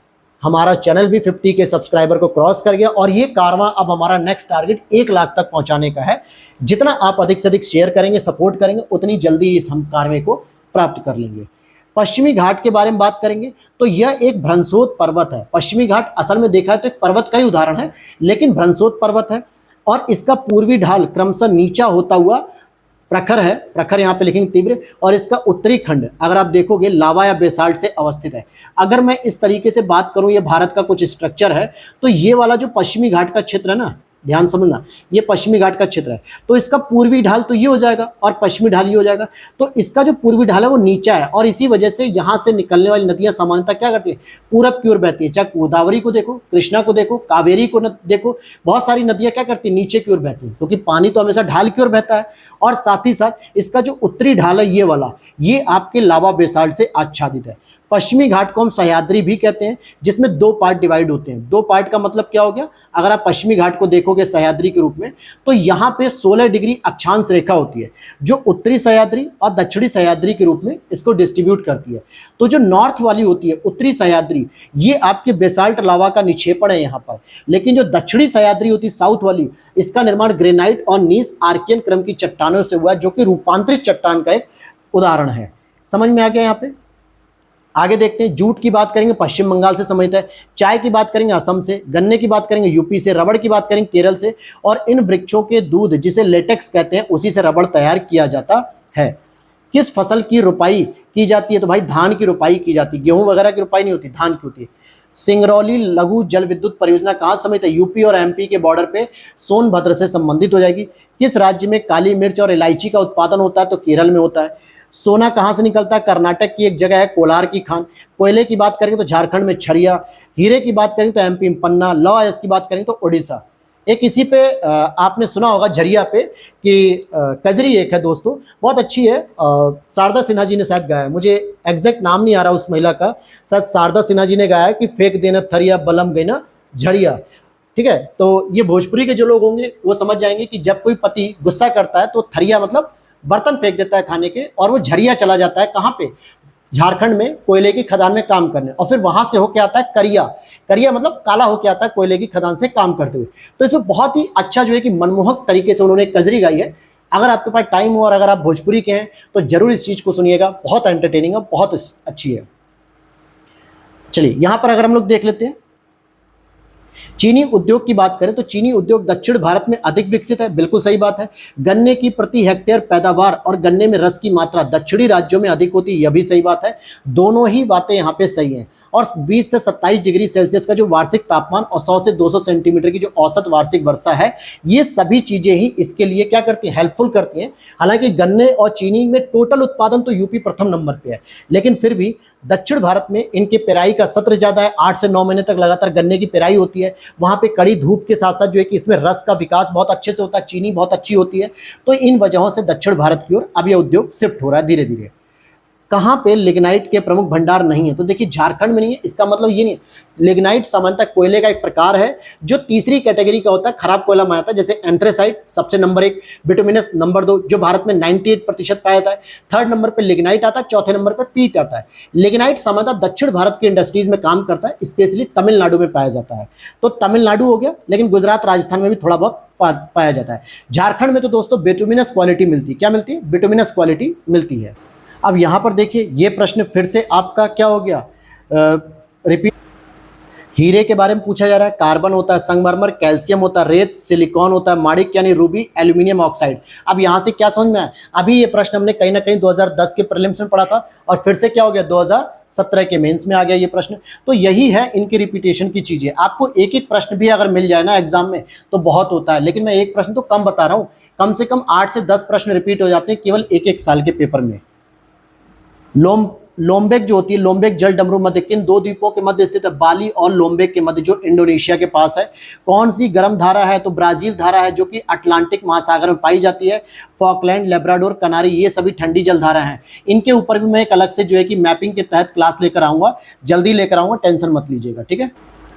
हमारा चैनल भी 50 के सब्सक्राइबर को क्रॉस कर गया और ये कारवां अब हमारा नेक्स्ट टारगेट 1 लाख तक पहुंचाने का है। जितना आप अधिक से अधिक शेयर करेंगे, सपोर्ट करेंगे, उतनी जल्दी इस हम कारवे को प्राप्त कर लेंगे। पश्चिमी घाट के बारे में बात करेंगे तो यह एक भ्रंशोत पर्वत है। पश्चिमी घाट असल में देखा है तो एक पर्वत का ही उदाहरण है, लेकिन भ्रंशोत पर्वत है और इसका पूर्वी ढाल क्रमशः नीचा होता हुआ प्रखर है, प्रखर यहाँ पे लिखेंगे तीव्र, और इसका उत्तरी खंड अगर आप देखोगे लावा या बेसाल्ट से अवस्थित है। अगर मैं इस तरीके से बात करूं, ये भारत का कुछ स्ट्रक्चर है, तो ये वाला जो पश्चिमी घाट का क्षेत्र है ना, ध्यान समझना, ये पश्चिमी घाट का क्षेत्र है, तो इसका पूर्वी ढाल तो ये हो जाएगा और पश्चिमी ढाल ये हो जाएगा। तो इसका जो पूर्वी ढाल है वो नीचा है और इसी वजह से यहाँ से निकलने वाली नदियां सामान्यतः क्या करती है, पूरब की ओर बहती है। चाहे गोदावरी को देखो, कृष्णा को देखो, कावेरी को देखो, बहुत सारी नदियां क्या करती है, नीचे की ओर बहती है, क्योंकि पानी तो हमेशा ढाल की ओर बहता है। और साथ ही साथ इसका जो उत्तरी ढाल है ये वाला, ये आपके लावा बेसाल्ट से आच्छादित है। पश्चिमी घाट को हम सह्याद्री भी कहते हैं, जिसमें 2 पार्ट डिवाइड होते हैं। 2 पार्ट का मतलब क्या हो गया, अगर आप पश्चिमी घाट को देखोगे सह्याद्री के रूप में, तो यहाँ पे 16 डिग्री अक्षांश रेखा होती है, जो उत्तरी सह्याद्री और दक्षिणी सह्याद्री के रूप में इसको डिस्ट्रीब्यूट करती है। तो जो नॉर्थ वाली होती है, उत्तरी सह्याद्री, ये आपके बेसाल्ट लावा का निक्षेपण है यहाँ पर। लेकिन जो दक्षिणी सह्याद्री होती है, साउथ वाली, इसका निर्माण ग्रेनाइट और नीस आर्कियन क्रम की चट्टानों से हुआ, जो कि रूपांतरित चट्टान का एक उदाहरण है। समझ में आ गया यहाँ पे। आगे देखते हैं, जूट की बात करेंगे पश्चिम बंगाल से संबंधित है, चाय की बात करेंगे असम से, गन्ने की बात करेंगे यूपी से, रबड़ की बात करेंगे केरल से, और इन वृक्षों के दूध जिसे लेटेक्स कहते हैं, उसी से रबड़ तैयार किया जाता है। किस फसल की रुपाई की जाती है, तो भाई धान की रुपाई की जाती है। गेहूं वगैरह की रुपाई नहीं होती, धान की होती है। सिंगरौली लघु जल विद्युत परियोजना कहाँ समेत है, यूपी और एमपी के बॉर्डर पे सोनभद्र से संबंधित हो जाएगी। किस राज्य में काली मिर्च और इलायची का उत्पादन होता है, तो केरल में होता है। सोना कहाँ से निकलता है, कर्नाटक की एक जगह है कोलार की खान। कोयले की बात करेंगे तो झारखंड में छरिया। हीरे की बात करेंगे तो एमपी में पन्ना। लॉ आयस की बात करेंगे तो उड़ीसा। एक इसी पे आपने सुना होगा झरिया पे कि कजरी एक है दोस्तों, बहुत अच्छी है, शारदा सिन्हा जी ने शायद गाया है, मुझे एग्जैक्ट नाम नहीं आ रहा उस महिला का, शायद शारदा सिन्हा जी ने गाया है कि फेंक देना थरिया बलम गई ना झरिया। ठीक है, तो ये भोजपुरी के जो लोग होंगे वो समझ जाएंगे कि जब कोई पति गुस्सा करता है तो थरिया मतलब बर्तन फेंक देता है खाने के, और वो झरिया चला जाता है कहाँ पे, झारखंड में कोयले की खदान में काम करने, और फिर वहां से होके आता है करिया। करिया मतलब काला होके आता है कोयले की खदान से काम करते हुए। तो इसमें बहुत ही अच्छा जो है कि मनमोहक तरीके से उन्होंने कजरी गाई है। अगर आपके पास टाइम हो और अगर आप भोजपुरी के हैं तो जरूर इस चीज को सुनिएगा, बहुत एंटरटेनिंग है, बहुत अच्छी है। चलिए यहां पर अगर हम लोग देख लेते हैं, चीनी उद्योग की बात करें तो चीनी उद्योग दक्षिण भारत में अधिक विकसित है, बिल्कुल सही बात है। गन्ने की प्रति हेक्टेयर पैदावार और गन्ने में रस की मात्रा दक्षिणी राज्यों में अधिक होती है, यह भी सही बात है। दोनों ही बातें यहाँ पे सही हैं। और 20 से 27 डिग्री सेल्सियस का जो वार्षिक तापमान और 100 से 200 सेंटीमीटर की जो औसत वार्षिक वर्षा है, ये सभी चीजें ही इसके लिए क्या करती हैं, हेल्पफुल करती हैं। हालांकि गन्ने और चीनी में टोटल उत्पादन तो यूपी प्रथम नंबर पे है, लेकिन फिर भी दक्षिण भारत में इनके पेराई का सत्र ज्यादा है। 8 से 9 महीने तक लगातार गन्ने की पेराई होती है। वहां पे कड़ी धूप के साथ साथ जो है कि इसमें रस का विकास बहुत अच्छे से होता है, चीनी बहुत अच्छी होती है। तो इन वजहों से दक्षिण भारत की ओर अब यह उद्योग शिफ्ट हो रहा है धीरे धीरे। कहाँ पे लिग्नाइट के प्रमुख भंडार नहीं है, तो देखिए झारखंड में नहीं है। इसका मतलब ये नहीं, लिग्नाइट सामान्यतः कोयले का एक प्रकार है जो तीसरी कैटेगरी का होता है, खराब कोयला माना जाता है। जैसे एंथ्रेसाइट सबसे नंबर 1, बिटुमिनस नंबर 2, जो भारत में 98% पाया जाता है। थर्ड नंबर पे लिग्नाइट आता है, चौथे नंबर पे पीट आता है। लिग्नाइट सामान्यतः दक्षिण भारत की इंडस्ट्रीज में काम करता है, स्पेशली तमिलनाडु में पाया जाता है। तो तमिलनाडु हो गया, लेकिन गुजरात राजस्थान में भी थोड़ा बहुत पाया जाता है। झारखंड में तो दोस्तों बिटुमिनस क्वालिटी मिलती है। क्या मिलती है? बिटुमिनस क्वालिटी मिलती है। अब यहाँ पर देखिए ये प्रश्न फिर से आपका क्या हो गया, रिपीट। हीरे के बारे में पूछा जा रहा है। कार्बन होता है, संगमरमर, कैल्शियम होता है, रेत, सिलिकॉन होता है, माणिक यानी रूबी, एल्यूमिनियम ऑक्साइड। अब यहाँ से क्या समझ में आया, अभी ये प्रश्न हमने कहीं ना कहीं 2010 के प्रीलिम्स में पढ़ा था और फिर से क्या हो गया 2017 के मेंस में आ गया ये प्रश्न। तो यही है इनकी रिपीटेशन की चीजें। आपको एक एक प्रश्न भी अगर मिल जाए ना एग्जाम में तो बहुत होता है, लेकिन मैं एक प्रश्न तो कम बता रहा हूँ, कम से कम 8 से 10 प्रश्न रिपीट हो जाते हैं केवल एक साल के पेपर में। लोम्बेक जो होती है, लोम्बेक जल डमरू मध्य किन 2 द्वीपों के मध्य स्थित है? बाली और लोम्बेक के मध्य, जो इंडोनेशिया के पास है। कौन सी गर्म धारा है? तो ब्राजील धारा है, जो कि अटलांटिक महासागर में पाई जाती है। फॉकलैंड, लेब्राडोर, कनारी, ये सभी ठंडी जल धारा हैं। इनके ऊपर भी मैं एक अलग से जो है कि मैपिंग के तहत क्लास लेकर आऊंगा, जल्दी लेकर आऊंगा, टेंशन मत लीजिएगा, ठीक है।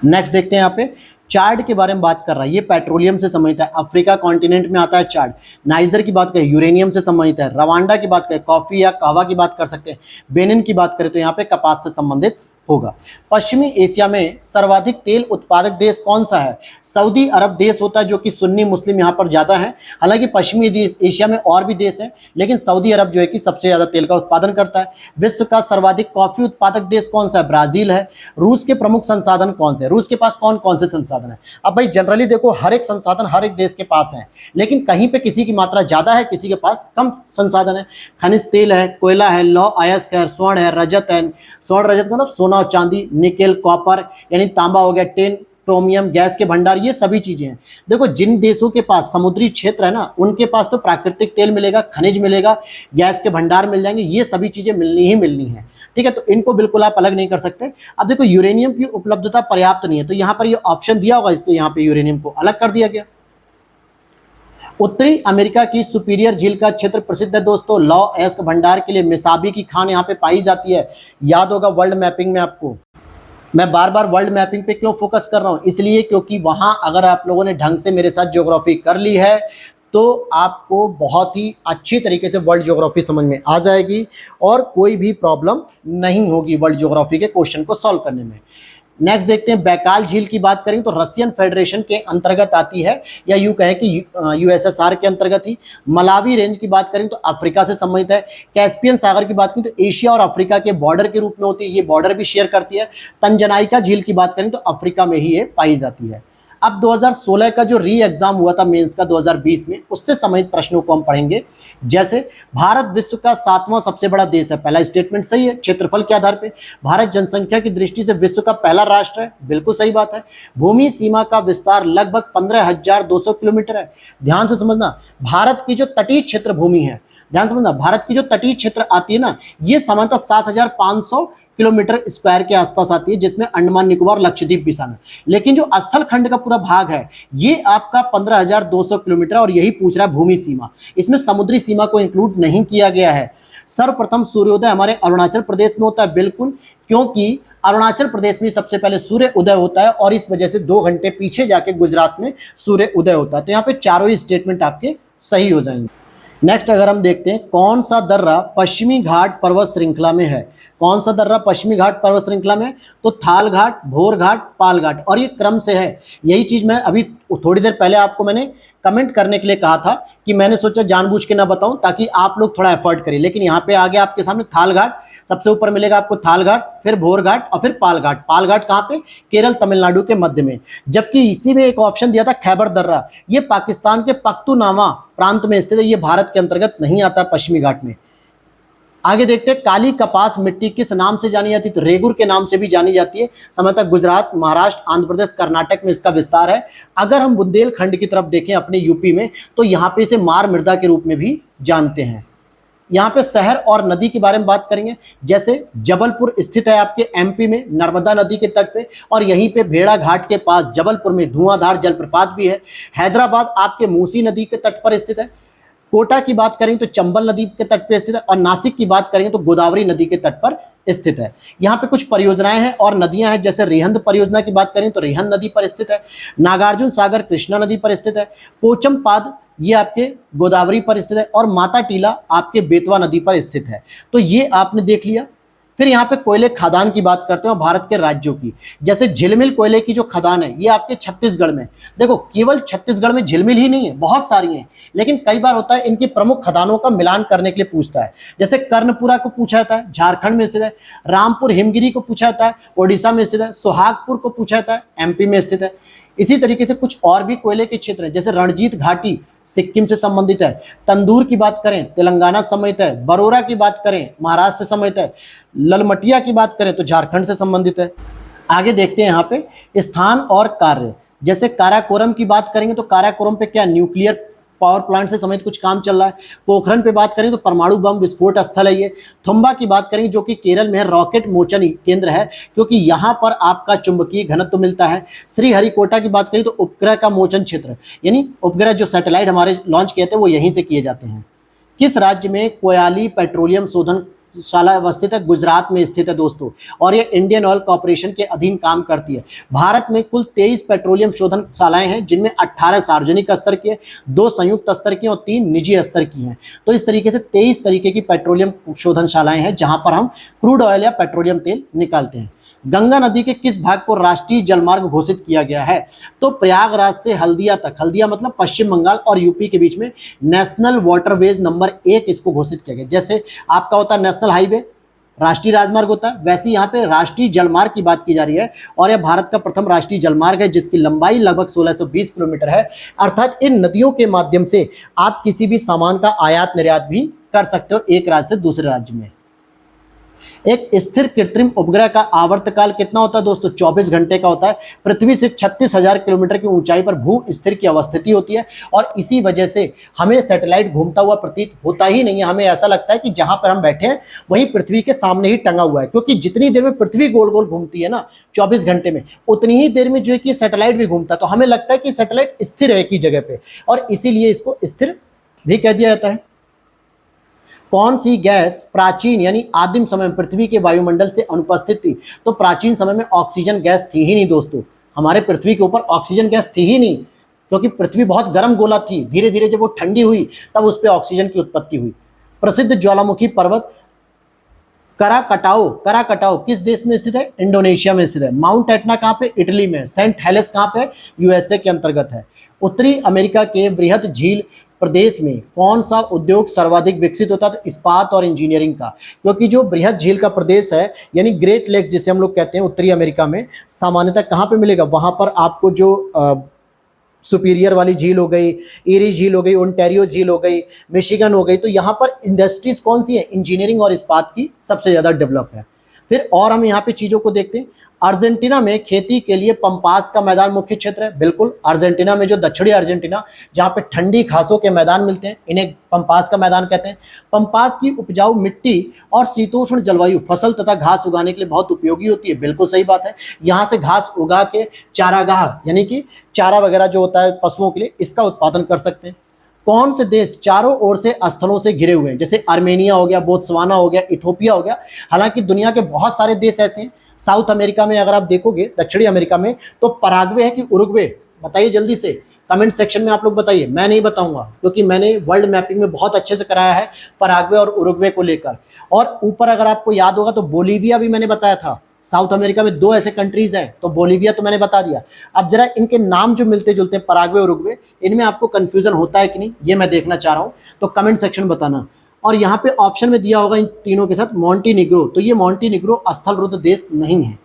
नेक्स्ट देखते हैं यहाँ पे, चाड के बारे में बात कर रहा है, ये पेट्रोलियम से संबंधित है। अफ्रीका कॉन्टिनेंट में आता है चाड। नाइजर की बात करें, यूरेनियम से संबंधित है। रवांडा की बात करें, कॉफी या कहवा की बात कर सकते हैं। बेनिन की बात करें तो यहाँ पे कपास से संबंधित होगा। पश्चिमी एशिया में सर्वाधिक तेल उत्पादक देश कौन सा है? सऊदी अरब देश होता है, जो कि सुन्नी मुस्लिम यहाँ पर ज्यादा है। हालांकि पश्चिमी एशिया में और भी देश हैं, लेकिन सऊदी अरब जो है कि सबसे ज्यादा तेल का उत्पादन करता है। विश्व का सर्वाधिक कॉफी उत्पादक देश कौन सा है? ब्राजील है। रूस के प्रमुख संसाधन कौन से? रूस के पास कौन कौन से संसाधन है? अब भाई जनरली देखो, हर एक संसाधन हर एक देश के पास है, लेकिन कहीं पे किसी की मात्रा ज्यादा है, किसी के पास कम संसाधन है। खनिज तेल है, कोयला है, लौह अयस्क है, स्वर्ण है, रजत है। स्वर्ण रजत मतलब सोना और चांदी, निकेल, कॉपर यानी तांबा हो गया, टिन, क्रोमियम, गैस के भंडार, ये सभी चीजें हैं। देखो, जिन देशों के पास समुद्री क्षेत्र है ना, उनके पास तो प्राकृतिक तेल मिलेगा, खनिज मिलेगा, गैस के भंडार मिल जाएंगे, ये सभी चीजें मिलनी ही मिलनी है। ठीक है, तो इनको बिल्कुल आप अलग नहीं कर सकते। अब देखो, यूरेनियम की उपलब्धता पर्याप्त नहीं है, तो यहाँ पर ये ऑप्शन दिया होगा, इसलिए यहाँ पे यूरेनियम को अलग कर दिया गया। उत्तरी अमेरिका की सुपीरियर झील का क्षेत्र प्रसिद्ध है दोस्तों लौह अयस्क भंडार के लिए। मिसाबी की खान यहाँ पे पाई जाती है। याद होगा वर्ल्ड मैपिंग में आपको, मैं बार बार वर्ल्ड मैपिंग पे क्यों फोकस कर रहा हूँ? इसलिए क्योंकि वहां अगर आप लोगों ने ढंग से मेरे साथ ज्योग्राफी कर ली है तो आपको बहुत ही अच्छी तरीके से वर्ल्ड ज्योग्राफी समझ में आ जाएगी और कोई भी प्रॉब्लम नहीं होगी वर्ल्ड ज्योग्राफी के क्वेश्चन को सॉल्व करने में। नेक्स्ट देखते हैं, बैकाल झील की बात करें तो रशियन फेडरेशन के अंतर्गत आती है, या यूं कहें कि यूएसएसआर के अंतर्गत ही। मलावी रेंज की बात करें तो अफ्रीका से संबंधित है। कैस्पियन सागर की बात करें तो एशिया और अफ्रीका के बॉर्डर के रूप में होती है, ये बॉर्डर भी शेयर करती है। तंजनाइका झील की बात करें तो अफ्रीका में ही ये पाई जाती है। अब 2016 का जो री एग्जाम हुआ था मेंस का 2020 में, उससे संबंधित प्रश्नों को हम पढ़ेंगे। जैसे, भारत विश्व का 7वां सबसे बड़ा देश है, पहला स्टेटमेंट सही है क्षेत्रफल के आधार पे। भारत जनसंख्या की दृष्टि से विश्व का पहला राष्ट्र है, बिल्कुल सही बात है। भूमि सीमा का विस्तार लगभग 15,200 किलोमीटर है। ध्यान से समझना, भारत की जो तटीय क्षेत्र भूमि है, ध्यान समझना, भारत की जो तटीय क्षेत्र आती है ना, ये सामान्यतः 7,500 किलोमीटर स्क्वायर के आसपास आती है, जिसमें अंडमान निकोबार लक्षद्वीप भी शामिल। लेकिन जो स्थल खंड का पूरा भाग है, ये आपका 15,200 किलोमीटर, और यही पूछ रहा है भूमि सीमा, इसमें समुद्री सीमा को इंक्लूड नहीं किया गया है। सर्वप्रथम सूर्योदय हमारे अरुणाचल प्रदेश में होता है, बिल्कुल, क्योंकि अरुणाचल प्रदेश में सबसे पहले सूर्य उदय होता है और इस वजह से 2 घंटे पीछे जाके गुजरात में सूर्य उदय होता है। तो यहाँ पे चारों ही स्टेटमेंट आपके सही हो जाएंगे। नेक्स्ट अगर हम देखते हैं, कौन सा दर्रा पश्चिमी घाट पर्वत श्रृंखला में है? कौन सा दर्रा पश्चिमी घाट पर्वत श्रृंखला में? तो थाल घाट, भोर घाट, पाल घाट, और ये क्रम से है। यही चीज मैं अभी थोड़ी देर पहले आपको मैंने कमेंट करने के लिए कहा था कि मैंने सोचा जानबूझ के ना बताऊं ताकि आप लोग थोड़ा एफर्ट करें, लेकिन यहाँ पे आ गया आपके सामने थाल घाट। सबसे ऊपर मिलेगा आपको थाल घाट, फिर भोर घाट और फिर पाल घाट। पाल घाट कहाँ पे? केरल तमिलनाडु के मध्य में। जबकि इसी में एक ऑप्शन दिया था खैबर दर्रा, ये पाकिस्तान के पख्तूनामा प्रांत में स्थित है, ये भारत के अंतर्गत नहीं आता पश्चिमी घाट में। आगे देखते हैं, काली कपास मिट्टी किस नाम से जानी जाती है? तो रेगुर के नाम से भी जानी जाती है। सामान्यतः गुजरात, महाराष्ट्र, आंध्र प्रदेश, कर्नाटक में इसका विस्तार है। अगर हम बुंदेलखंड की तरफ देखें अपने यूपी में, तो यहाँ पे इसे मार मृदा के रूप में भी जानते हैं। यहाँ पे शहर और नदी के बारे में बात करेंगे। जैसे जबलपुर स्थित है आपके एमपी में, नर्मदा नदी के तट पे, और यहीं पे भेड़ा घाट के पास जबलपुर में धुआंधार जलप्रपात भी है। हैदराबाद आपके मूसी नदी के तट पर स्थित है। कोटा की बात करें तो चंबल नदी के तट पर स्थित है, और नासिक की बात करें तो गोदावरी नदी के तट पर स्थित है। यहाँ पे कुछ परियोजनाएं हैं और नदियां हैं। जैसे रिहंद परियोजना की बात करें तो रिहंद नदी पर स्थित है। नागार्जुन सागर कृष्णा नदी पर स्थित है। पोचमपाद ये आपके गोदावरी पर स्थित है, और माता टीला आपके बेतवा नदी पर स्थित है। तो ये आपने देख लिया। फिर यहाँ पे कोयले खदान की बात करते हैं भारत के राज्यों की। जैसे झिलमिल कोयले की जो खदान है, ये आपके छत्तीसगढ़ में। देखो, केवल छत्तीसगढ़ में झिलमिल ही नहीं है, बहुत सारी हैं, लेकिन कई बार होता है इनकी प्रमुख खदानों का मिलान करने के लिए पूछता है। जैसे कर्णपुरा को पूछा जाता है, झारखंड में स्थित है। रामपुर हिमगिरी को पूछा जाता है, ओडिशा में स्थित है। सुहागपुर को पूछा जाता है, एमपी में स्थित है। इसी तरीके से कुछ और भी कोयले के क्षेत्र हैं, जैसे रणजीत घाटी सिक्किम से संबंधित है। तंदूर की बात करें तेलंगाना से संबंधित है। बरोरा की बात करें महाराष्ट्र से संबंधित है। ललमटिया की बात करें तो झारखंड से संबंधित है। आगे देखते हैं यहाँ पे स्थान और कार्य। जैसे काराकोरम की बात करेंगे तो काराकोरम पे क्या न्यूक्लियर पावर प्लांट से संबंधित कुछ काम चल रहा है। पोखरन पे बात करें तो परमाणु बम विस्फोट स्थल है ये। थुम्बा की बात करेंगे जो कि केरल में है, रॉकेट मोचन केंद्र है, क्योंकि यहाँ पर आपका चुंबकीय घनत्व मिलता है। श्रीहरिकोटा की बात करें तो उपग्रह का मोचन क्षेत्र, यानी उपग्रह जो सैटेलाइट हमारे लॉन्च किए थे वो यहीं से किए जाते हैं। किस राज्य में कोयली पेट्रोलियम शोधन प्रयोगशाला अवस्थित है, गुजरात में स्थित है दोस्तों, और ये इंडियन ऑयल कॉर्पोरेशन के अधीन काम करती है। भारत में कुल 23 पेट्रोलियम शोधनशालाएं हैं, जिनमें 18 सार्वजनिक स्तर की, 2 संयुक्त स्तर की और 3 निजी स्तर की हैं। तो इस तरीके से 23 तरीके की पेट्रोलियम शोधनशालाएं हैं जहां पर हम क्रूड ऑयल या पेट्रोलियम तेल निकालते हैं। गंगा नदी के किस भाग को राष्ट्रीय जलमार्ग घोषित किया गया है? तो प्रयागराज से हल्दिया तक, हल्दिया मतलब पश्चिम बंगाल और यूपी के बीच में, नेशनल वाटरवेज नंबर 1 इसको घोषित किया गया। जैसे आपका होता है नेशनल हाईवे, राष्ट्रीय राजमार्ग होता है, वैसे यहाँ पे राष्ट्रीय जलमार्ग की बात की जा रही है, और यह भारत का प्रथम राष्ट्रीय जलमार्ग है जिसकी लंबाई लगभग 1620 किलोमीटर है। अर्थात इन नदियों के माध्यम से आप किसी भी सामान का आयात निर्यात भी कर सकते हो एक राज्य से दूसरे राज्य में। एक स्थिर कृत्रिम उपग्रह का आवर्तकाल कितना होता है दोस्तों? 24 घंटे का होता है। पृथ्वी से 36,000 किलोमीटर की ऊंचाई पर भू स्थिर की अवस्थिति होती है, और इसी वजह से हमें सैटेलाइट घूमता हुआ प्रतीत होता ही नहीं है। हमें ऐसा लगता है कि जहां पर हम बैठे हैं वहीं पृथ्वी के सामने ही टंगा हुआ है, क्योंकि जितनी देर में पृथ्वी गोल गोल घूमती है ना 24 घंटे में, उतनी ही देर में जो है कि सैटेलाइट भी घूमता है। तो हमें लगता है कि सैटेलाइट स्थिर है एक ही जगह पे, और इसीलिए इसको स्थिर भी कह दिया जाता है। कौन सी गैस प्राचीन यानी आदिम समय में पृथ्वी के वायुमंडल से अनुपस्थित थी? तो प्राचीन समय में ऑक्सीजन गैस थी ही नहीं दोस्तों, हमारे पृथ्वी के ऊपर ऑक्सीजन गैस थी ही नहीं, क्योंकि पृथ्वी बहुत गर्म गोला थी। धीरे धीरे जब वो ठंडी हुई तब उस पर ऑक्सीजन की उत्पत्ति हुई। प्रसिद्ध ज्वालामुखी पर्वत कराकटाओ किस देश में स्थित है? इंडोनेशिया में स्थित है। माउंट एटना कहाँ पे? इटली में। सेंट हेलेस कहाँ पे? यूएसए के अंतर्गत है। उत्तरी अमेरिका के बृहद झील प्रदेश में कौन सा उद्योग सर्वाधिक विकसित होता है? तो इस्पात और इंजीनियरिंग का, क्योंकि जो बृहद झील का प्रदेश है यानी ग्रेट लेक्स जिसे हम लोग कहते हैं उत्तरी अमेरिका में, सामान्यतः कहाँ पे मिलेगा? वहां पर आपको जो सुपीरियर वाली झील हो गई, ईरी झील हो गई, ओंटारियो झील हो गई, मिशिगन हो गई, तो यहाँ पर इंडस्ट्रीज कौन सी है? इंजीनियरिंग और इस्पात की सबसे ज्यादा डेवलप है। फिर और हम यहाँ पे चीजों को देखते हैं। अर्जेंटीना में खेती के लिए पंपास का मैदान मुख्य क्षेत्र है। बिल्कुल, अर्जेंटीना में जो दक्षिणी अर्जेंटीना जहाँ पे ठंडी घासों के मैदान मिलते हैं, इन्हें पंपास का मैदान कहते हैं। पंपास की उपजाऊ मिट्टी और शीतोष्ण जलवायु फसल तथा घास उगाने के लिए बहुत उपयोगी होती है। बिल्कुल सही बात है। यहाँ से घास उगा के चारागाह यानी कि चारा वगैरह जो होता है पशुओं के लिए, इसका उत्पादन कर सकते हैं। कौन से देश चारों ओर से स्थलों से घिरे हुए हैं? जैसे आर्मेनिया हो गया, बोत्सवाना हो गया, इथोपिया हो गया। हालांकि दुनिया के बहुत सारे देश ऐसे हैं। साउथ अमेरिका में अगर आप देखोगे, दक्षिणी अमेरिका में, तो पराग्वे है कि उरुग्वे? बताइए जल्दी से, कमेंट सेक्शन में आप लोग बताइए। मैं नहीं बताऊंगा क्योंकि मैंने वर्ल्ड मैपिंग में बहुत अच्छे से कराया है पराग्वे और उरुग्वे को लेकर। और ऊपर अगर आपको याद होगा तो बोलीविया भी मैंने बताया था। साउथ अमेरिका में 2 ऐसे कंट्रीज हैं, तो बोलीविया तो मैंने बता दिया। अब जरा इनके नाम जो मिलते जुलते हैं, पराग्वे और उरुग्वे, इनमें आपको कंफ्यूजन होता है कि नहीं, ये मैं देखना चाह रहा हूँ, तो कमेंट सेक्शन में बताना। और यहाँ पे ऑप्शन में दिया होगा इन तीनों के साथ मोंटीनिग्रो, तो ये मोंटीनिग्रो स्थलरुद्ध देश नहीं है।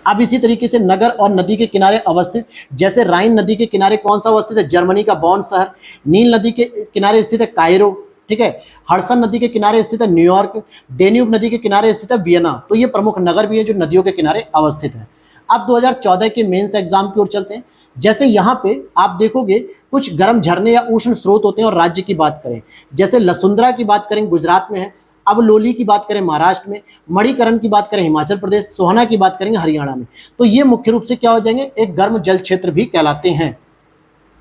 अब इसी तरीके से नगर और नदी के किनारे अवस्थित, जैसे राइन नदी के किनारे कौन सा अवस्थित है? जर्मनी का बॉन शहर। नील नदी के किनारे स्थित है कायरो, ठीक है। हडसन नदी के किनारे स्थित है न्यूयॉर्क। डेन्यूब नदी के किनारे स्थित है वियना। तो ये प्रमुख नगर भी है जो नदियों के किनारे अवस्थित है। अब 2014 के मेंस एग्जाम की ओर चलते हैं। जैसे यहाँ पे आप देखोगे कुछ गर्म झरने या उष्ण स्रोत होते हैं, और राज्य की बात करें, जैसे लसुंद्रा की बात करें गुजरात में है, अब लोली की बात करें महाराष्ट्र में, मणिकरण की बात करें हिमाचल प्रदेश, सोहना की बात करेंगे हरियाणा में। तो ये मुख्य रूप से क्या हो जाएंगे? एक गर्म जल क्षेत्र भी कहलाते हैं।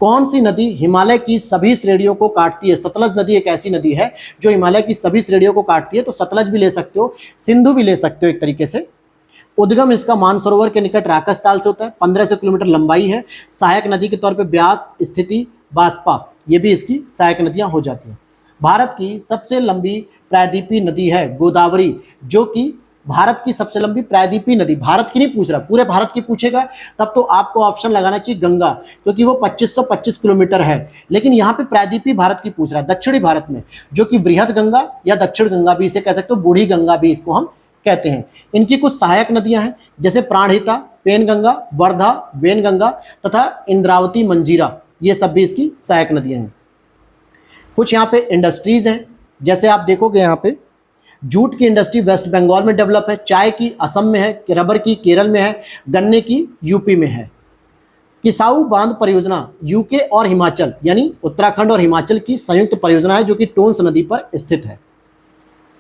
कौन सी नदी हिमालय की सभी श्रेणियों को काटती है? सतलज नदी एक ऐसी नदी है जो हिमालय की सभी श्रेणियों को काटती है। तो सतलज भी ले सकते हो, सिंधु भी ले सकते हो एक तरीके से। उद्गम इसका मानसरोवर के निकट राकस ताल से होता है, 1500 किलोमीटर लंबाई है। सहायक नदी के तौर पे ब्यास, स्थिति, बास्पा, ये भी इसकी सहायक नदियां हो जाती हैं। भारत की सबसे लंबी प्रायद्वीपीय नदी है गोदावरी, जो कि भारत की सबसे लंबी प्रायद्वीपीय नदी, भारत की नहीं पूछ रहा, पूरे भारत की पूछेगा तब तो आपको ऑप्शन लगाना चाहिए गंगा, क्योंकि वो 2525 किलोमीटर है। लेकिन यहाँ पे प्रायद्वीपीय भारत की पूछ रहा है, दक्षिणी भारत में, जो कि बृहद गंगा या दक्षिण गंगा भी इसे कह सकते हो, बूढ़ी गंगा भी इसको हम कहते हैं। इनकी कुछ सहायक नदियां हैं, जैसे प्राणहिता, पेनगंगा, वर्धा, वेनगंगा तथा इंद्रावती मंजीरा, ये सब भी इसकी सहायक नदियां हैं। कुछ यहाँ पे इंडस्ट्रीज हैं, जैसे आप देखोगे यहाँ पे जूट की इंडस्ट्री वेस्ट बंगाल में डेवलप है, चाय की असम में है, रबर की केरल में है, गन्ने की यूपी में है। किसाऊ बांध परियोजना यूके और हिमाचल यानी उत्तराखंड और हिमाचल की संयुक्त परियोजना है, जो कि टोंस नदी पर स्थित है।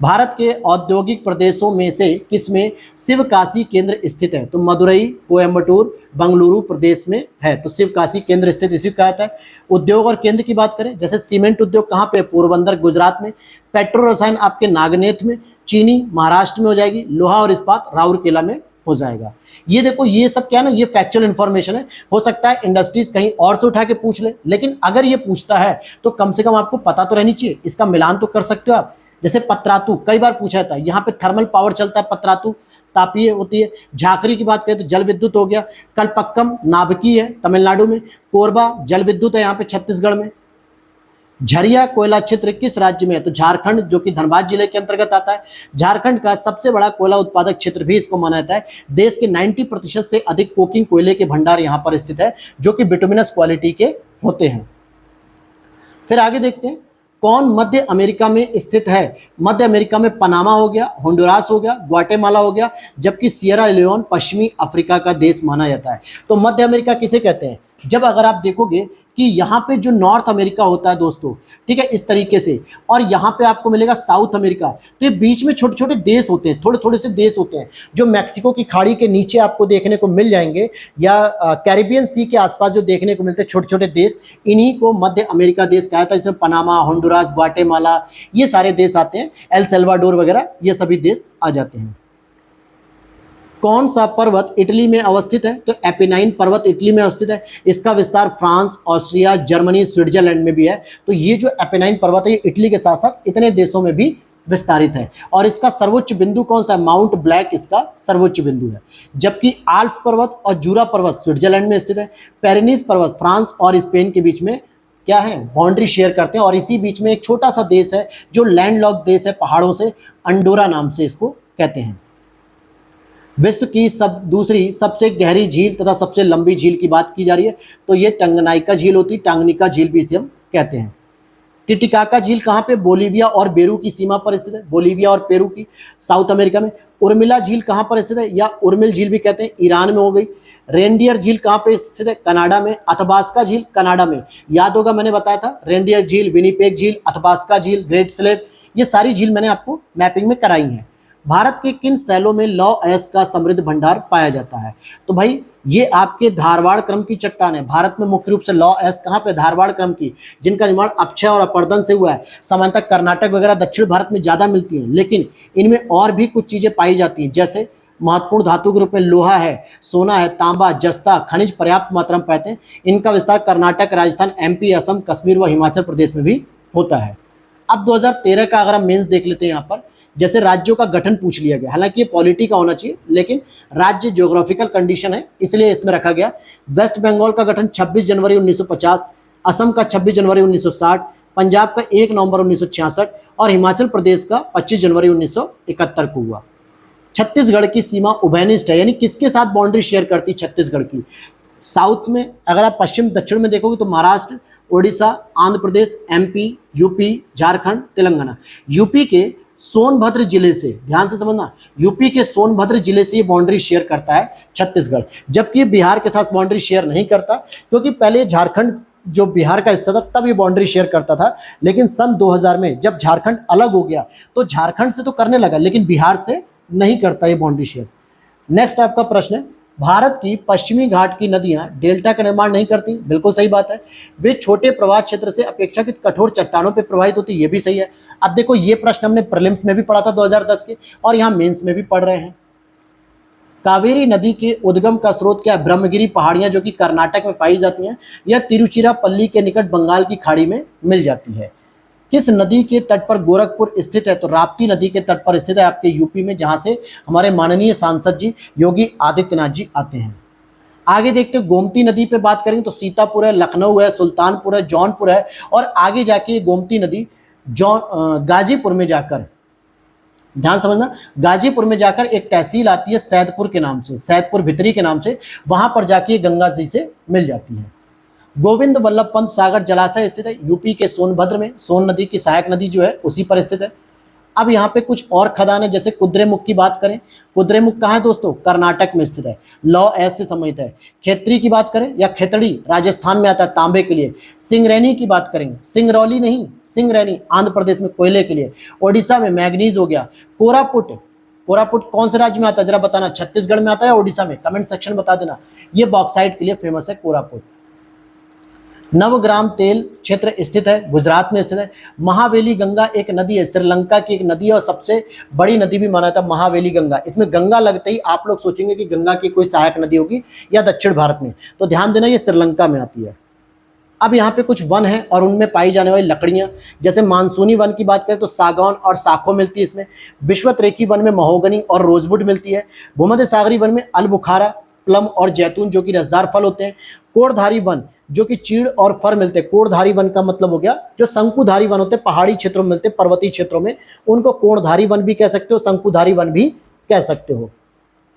भारत के औद्योगिक प्रदेशों में से किसमें शिवकाशी केंद्र स्थित है? तो मदुरई, कोयम्बटूर, बंगलुरु प्रदेश में है। तो शिवकाशी केंद्र स्थित इसी को कहा जाता है। उद्योग और केंद्र की बात करें, जैसे सीमेंट उद्योग कहाँ पे? पोरबंदर गुजरात में। पेट्रो रसायन आपके नागनेथ में। चीनी महाराष्ट्र में हो जाएगी। लोहा और इस्पात राउरकेला में हो जाएगा। ये देखो, ये सब क्या है ना, ये फैक्चुअल इंफॉर्मेशन है। हो सकता है इंडस्ट्रीज कहीं और से उठा के पूछ ले, लेकिन अगर ये पूछता है तो कम से कम आपको पता तो रहनी चाहिए, इसका मिलान तो कर सकते हो आप। जैसे पतरातू कई बार पूछा था, यहाँ पे थर्मल पावर चलता है, पतरातू तापीय होती है। झाकरी की बात करें तो जल विद्युत हो गया। कलपक्कम नाभिकीय है तमिलनाडु में। कोरबा जल विद्युत है यहाँ पे छत्तीसगढ़ में। झरिया कोयला क्षेत्र किस राज्य में है? तो झारखंड, जो कि धनबाद जिले के अंतर्गत आता है। झारखंड का सबसे बड़ा कोयला उत्पादक क्षेत्र भी इसको माना जाता है। देश के 90% से अधिक कोकिंग कोयले के भंडार यहाँ पर स्थित है, जो कि बिटुमिनस क्वालिटी के होते हैं। फिर आगे देखते हैं, कौन मध्य अमेरिका में स्थित है? मध्य अमेरिका में पनामा हो गया, होंडुरास हो गया, ग्वाटेमाला हो गया, जबकि सियरा लियोन पश्चिमी अफ्रीका का देश माना जाता है। तो मध्य अमेरिका किसे कहते हैं? जब अगर आप देखोगे कि यहाँ पे जो नॉर्थ अमेरिका होता है दोस्तों, ठीक है, इस तरीके से, और यहाँ पे आपको मिलेगा साउथ अमेरिका, तो ये बीच में छोटे छोटे देश होते हैं, थोड़े थोड़े से देश होते हैं, जो मैक्सिको की खाड़ी के नीचे आपको देखने को मिल जाएंगे, या कैरिबियन सी के आसपास जो देखने को मिलते हैं छोटे छोटे देश, इन्हीं को मध्य अमेरिका देश कहा जाता है। इसमें पनामा, होंडुरास, ग्वाटेमाला, ये सारे देश आते हैं, एल सल्वाडोर वगैरह, ये सभी देश आ जाते हैं। कौन सा पर्वत इटली में अवस्थित है? तो एपिनाइन पर्वत इटली में अवस्थित है। इसका विस्तार फ्रांस, ऑस्ट्रिया, जर्मनी, स्विट्जरलैंड में भी है। तो ये जो एपिनाइन पर्वत है, ये इटली के साथ साथ इतने देशों में भी विस्तारित है। और इसका सर्वोच्च बिंदु कौन सा है? माउंट ब्लैक इसका सर्वोच्च बिंदु है। जबकि आल्प पर्वत और जूरा पर्वत स्विट्जरलैंड में स्थित है। पेरिनीस पर्वत फ्रांस और स्पेन के बीच में क्या है? बाउंड्री शेयर करते हैं। और इसी बीच में एक छोटा सा देश है जो लैंडलॉक देश है पहाड़ों से, अंडोरा नाम से इसको कहते हैं। विश्व की दूसरी सबसे गहरी झील तथा सबसे लंबी झील की बात की जा रही है, तो ये टंगनाइका झील होती है, टांगनिका झील भी इसे हम कहते हैं। टिटिकाका झील कहाँ पे? बोलीविया और पेरू की सीमा पर स्थित है, बोलीविया और पेरू की, साउथ अमेरिका में। उर्मिला झील कहाँ पर स्थित है, या उर्मिल झील भी कहते हैं, ईरान में हो गई। रेंडियर झील कहाँ पे स्थित है? कनाडा में। अथबास्का झील कनाडा में, याद होगा मैंने बताया था, रेंडियर झील, विनीपेग झील, अथबास्का झील, ग्रेट स्लेव, ये सारी झील मैंने आपको मैपिंग में कराई है। भारत के किन शैलों में लौह अयस्क का समृद्ध भंडार पाया जाता है? तो भाई ये आपके धारवाड़ क्रम की चट्टान है। भारत में मुख्य रूप से लौह अयस्क कहाँ पे? धारवाड़ क्रम की, जिनका निर्माण अक्षय और अपर्दन से हुआ है। सामान्यतः कर्नाटक वगैरह दक्षिण भारत में ज्यादा मिलती हैं, लेकिन इनमें और भी कुछ चीजें पाई जाती हैं, जैसे महत्वपूर्ण धातु के रूप में लोहा है, सोना है, तांबा, जस्ता, खनिज पर्याप्त मात्रा में पाते हैं। इनका विस्तार कर्नाटक, राजस्थान, एमपी, असम, कश्मीर व हिमाचल प्रदेश में भी होता है। अब 2013 का अगर हम मेंस देख लेते हैं, यहाँ पर जैसे राज्यों का गठन पूछ लिया गया, हालांकि ये पॉलिटी का होना चाहिए, लेकिन राज्य ज्योग्राफिकल कंडीशन है इसलिए इसमें रखा गया। वेस्ट बंगाल का गठन 26 जनवरी 1950, असम का 26 जनवरी 1960, पंजाब का 1 नवंबर 1966 और हिमाचल प्रदेश का 25 जनवरी 1971 को हुआ। छत्तीसगढ़ की सीमा उभयनिष्ठ है, यानी किसके साथ बाउंड्री शेयर करती छत्तीसगढ़ की? साउथ में अगर आप पश्चिम दक्षिण में देखोगे तो Maharashtra, Odisha, Andhra Pradesh, MP, UP, Jharkhand, Telangana. UP के सोनभद्र जिले से, ध्यान से समझना, यूपी के सोनभद्र जिले से ये बाउंड्री शेयर करता है छत्तीसगढ़, जबकि बिहार के साथ बाउंड्री शेयर नहीं करता, क्योंकि पहले झारखंड जो बिहार का हिस्सा था तब ये बाउंड्री शेयर करता था, लेकिन सन 2000 में जब झारखंड अलग हो गया तो झारखंड से तो करने लगा, लेकिन बिहार से नहीं करता ये बाउंड्री शेयर। नेक्स्ट आपका प्रश्न है, भारत की पश्चिमी घाट की नदियां डेल्टा का निर्माण नहीं करती। बिल्कुल सही बात है, वे छोटे प्रवाह क्षेत्र से अपेक्षाकृत कठोर चट्टानों पर प्रवाहित होती, ये भी सही है। अब देखो ये प्रश्न हमने प्रीलिम्स में भी पढ़ा था 2010 के, और यहाँ मेंस में भी पढ़ रहे हैं। कावेरी नदी के उद्गम का स्रोत क्या है? ब्रह्मगिरी पहाड़ियां, जो कि कर्नाटक में पाई जाती हैं, यह तिरुचिरापल्ली के निकट बंगाल की खाड़ी में मिल जाती है। किस नदी के तट पर गोरखपुर स्थित है? तो राप्ती नदी के तट पर स्थित है, आपके यूपी में, जहां से हमारे माननीय सांसद जी योगी आदित्यनाथ जी आते हैं। आगे देखते हैं, गोमती नदी पे बात करेंगे तो सीतापुर है, लखनऊ है, सुल्तानपुर है, जौनपुर है, और आगे जाके गोमती नदी गाजीपुर में जाकर, ध्यान समझना, गाजीपुर में जाकर एक तहसील आती है सैदपुर के नाम से, सैदपुर भितरी के नाम से, वहां पर जाके गंगा जी से मिल जाती है। गोविंद वल्लभ पंत सागर जलाशय स्थित है यूपी के सोनभद्र में, सोन नदी की सहायक नदी जो है उसी पर स्थित है। अब यहाँ पे कुछ और खदान है, जैसे कुद्रेमुख की बात करें, कुद्रेमुख कहाँ है दोस्तों, कर्नाटक में स्थित है, लौ एस से सम्मिलित है। खेतरी की बात करें या खेतड़ी, राजस्थान में आता है तांबे के लिए। सिंगरैनी की बात करेंगे, सिंगरौली नहीं, सिंगरैनी आंध्र प्रदेश में कोयले के लिए। ओडिशा में मैग्नीज हो गया। कोरापुट, कोरापुट कौन से राज्य में आता है जरा बताना, छत्तीसगढ़ में आता है ओडिशा में, कमेंट सेक्शन बता देना। ये बॉक्साइट के लिए फेमस है कोरापुट। नवग्राम तेल क्षेत्र स्थित है, गुजरात में स्थित है। महावेली गंगा एक नदी है, श्रीलंका की एक नदी है और सबसे बड़ी नदी भी माना जाता है महावेली गंगा। इसमें गंगा लगते ही आप लोग सोचेंगे कि गंगा की कोई सहायक नदी होगी या दक्षिण भारत में, तो ध्यान देना ये श्रीलंका में आती है। अब यहाँ पे कुछ वन है और उनमें पाई जाने वाली लकड़ियां, जैसे मानसूनी वन की बात करें तो सागौन और साखो मिलती है इसमें। विश्वतरेखी वन में महोगनी और रोजवुड मिलती है। भूमध्य सागरी वन में अलबुखारा, प्लम और जैतून जो कि रसदार फल होते हैं। कोढ़धारी वन जो कि चीड़ और फर मिलते हैं। कोढ़धारी वन का मतलब हो गया जो शंकुधारी वन होते हैं, पहाड़ी क्षेत्रों में मिलते हैं, पर्वतीय क्षेत्रों में, उनको कोढ़धारी वन भी कह सकते हो, शंकुधारी वन भी कह सकते हो।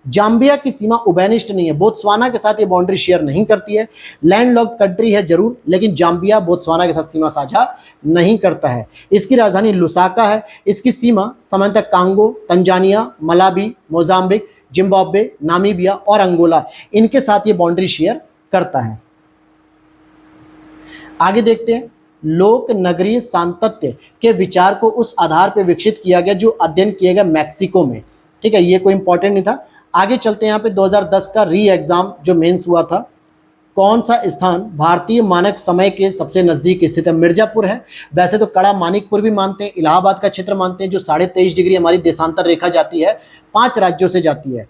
जाम्बिया की सीमा उबैनिष्ट नहीं है, बोत्सवाना के साथ ये बाउंड्री शेयर नहीं करती है। लैंडलॉक्ड कंट्री है जरूर, लेकिन जाम्बिया बोत्सवाना के साथ सीमा साझा नहीं करता है। इसकी राजधानी लुसाका है। इसकी सीमा सामान्यतः Congo, Tanzania, Malawi, Mozambique, Zimbabwe, Namibia और अंगोला, इनके साथ ये बाउंड्री शेयर करता है। आगे देखते हैं, लोक नगरीय सांतत्य के विचार को उस आधार पर विकसित किया गया जो अध्ययन किया गया मैक्सिको में। ठीक है, ये कोई इंपॉर्टेंट नहीं था। आगे चलते हैं, यहाँ पे 2010 का री एग्जाम जो मेंस हुआ था, कौन सा स्थान भारतीय मानक समय के सबसे नजदीक स्थित है? मिर्जापुर है। वैसे तो कड़ा मानिकपुर भी मानते हैं, इलाहाबाद का क्षेत्र मानते हैं, जो 23.5 डिग्री हमारी देशांतर रेखा जाती है, 5 राज्यों से जाती है।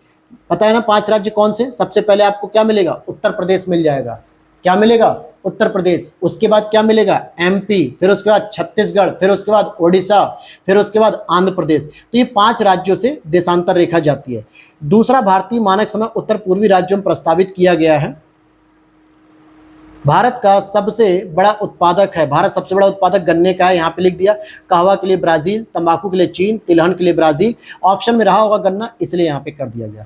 पता है ना 5 राज्य कौन से? सबसे पहले आपको क्या मिलेगा? उत्तर प्रदेश मिल जाएगा। क्या मिलेगा? उत्तर प्रदेश। उसके बाद क्या मिलेगा? एमपी, फिर उसके बाद छत्तीसगढ़, फिर उसके बाद ओडिशा, फिर उसके बाद आंध्र प्रदेश। तो ये 5 राज्यों से देशांतर रेखा जाती है। दूसरा, भारतीय मानक समय उत्तर पूर्वी राज्यों में प्रस्तावित किया गया है। भारत का सबसे बड़ा उत्पादक है, भारत सबसे बड़ा उत्पादक गन्ने का है, यहाँ पे लिख दिया। कहवा के लिए ब्राजील, तंबाकू के लिए चीन, तिलहन के लिए ब्राजील। ऑप्शन में रहा होगा गन्ना, इसलिए यहाँ पे कर दिया गया।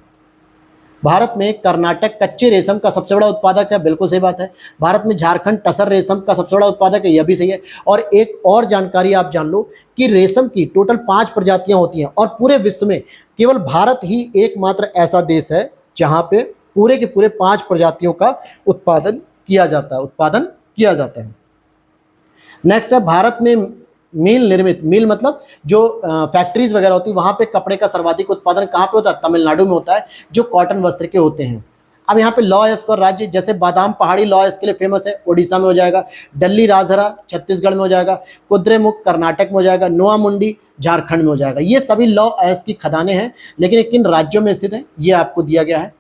भारत में कर्नाटक कच्चे रेशम का सबसे बड़ा उत्पादक है, बिल्कुल सही बात है। भारत में झारखंड टसर रेशम का सबसे बड़ा उत्पादक है, यह भी सही है। और एक और जानकारी आप जान लो कि रेशम की टोटल 5 प्रजातियां होती हैं और पूरे विश्व में केवल भारत ही एकमात्र ऐसा देश है जहां पे पूरे के पूरे 5 प्रजातियों का उत्पादन किया जाता है। नेक्स्ट है, भारत में मील निर्मित, मील मतलब जो फैक्ट्रीज वगैरह होती है, वहां पे कपड़े का सर्वाधिक उत्पादन कहाँ पे होता है? तमिलनाडु में होता है, जो कॉटन वस्त्र के होते हैं। अब यहाँ पे लॉ एस्क और राज्य, जैसे बादाम पहाड़ी लॉ एस्क के लिए फेमस है, ओडिशा में हो जाएगा। डल्ली राजहरा छत्तीसगढ़ में हो जाएगा। कुद्रेमुख कर्नाटक में हो जाएगा। नोआमुंडी झारखंड में हो जाएगा। ये सभी लॉ एस्क की खदानें हैं, लेकिन किन राज्यों में स्थित है ये आपको दिया गया है।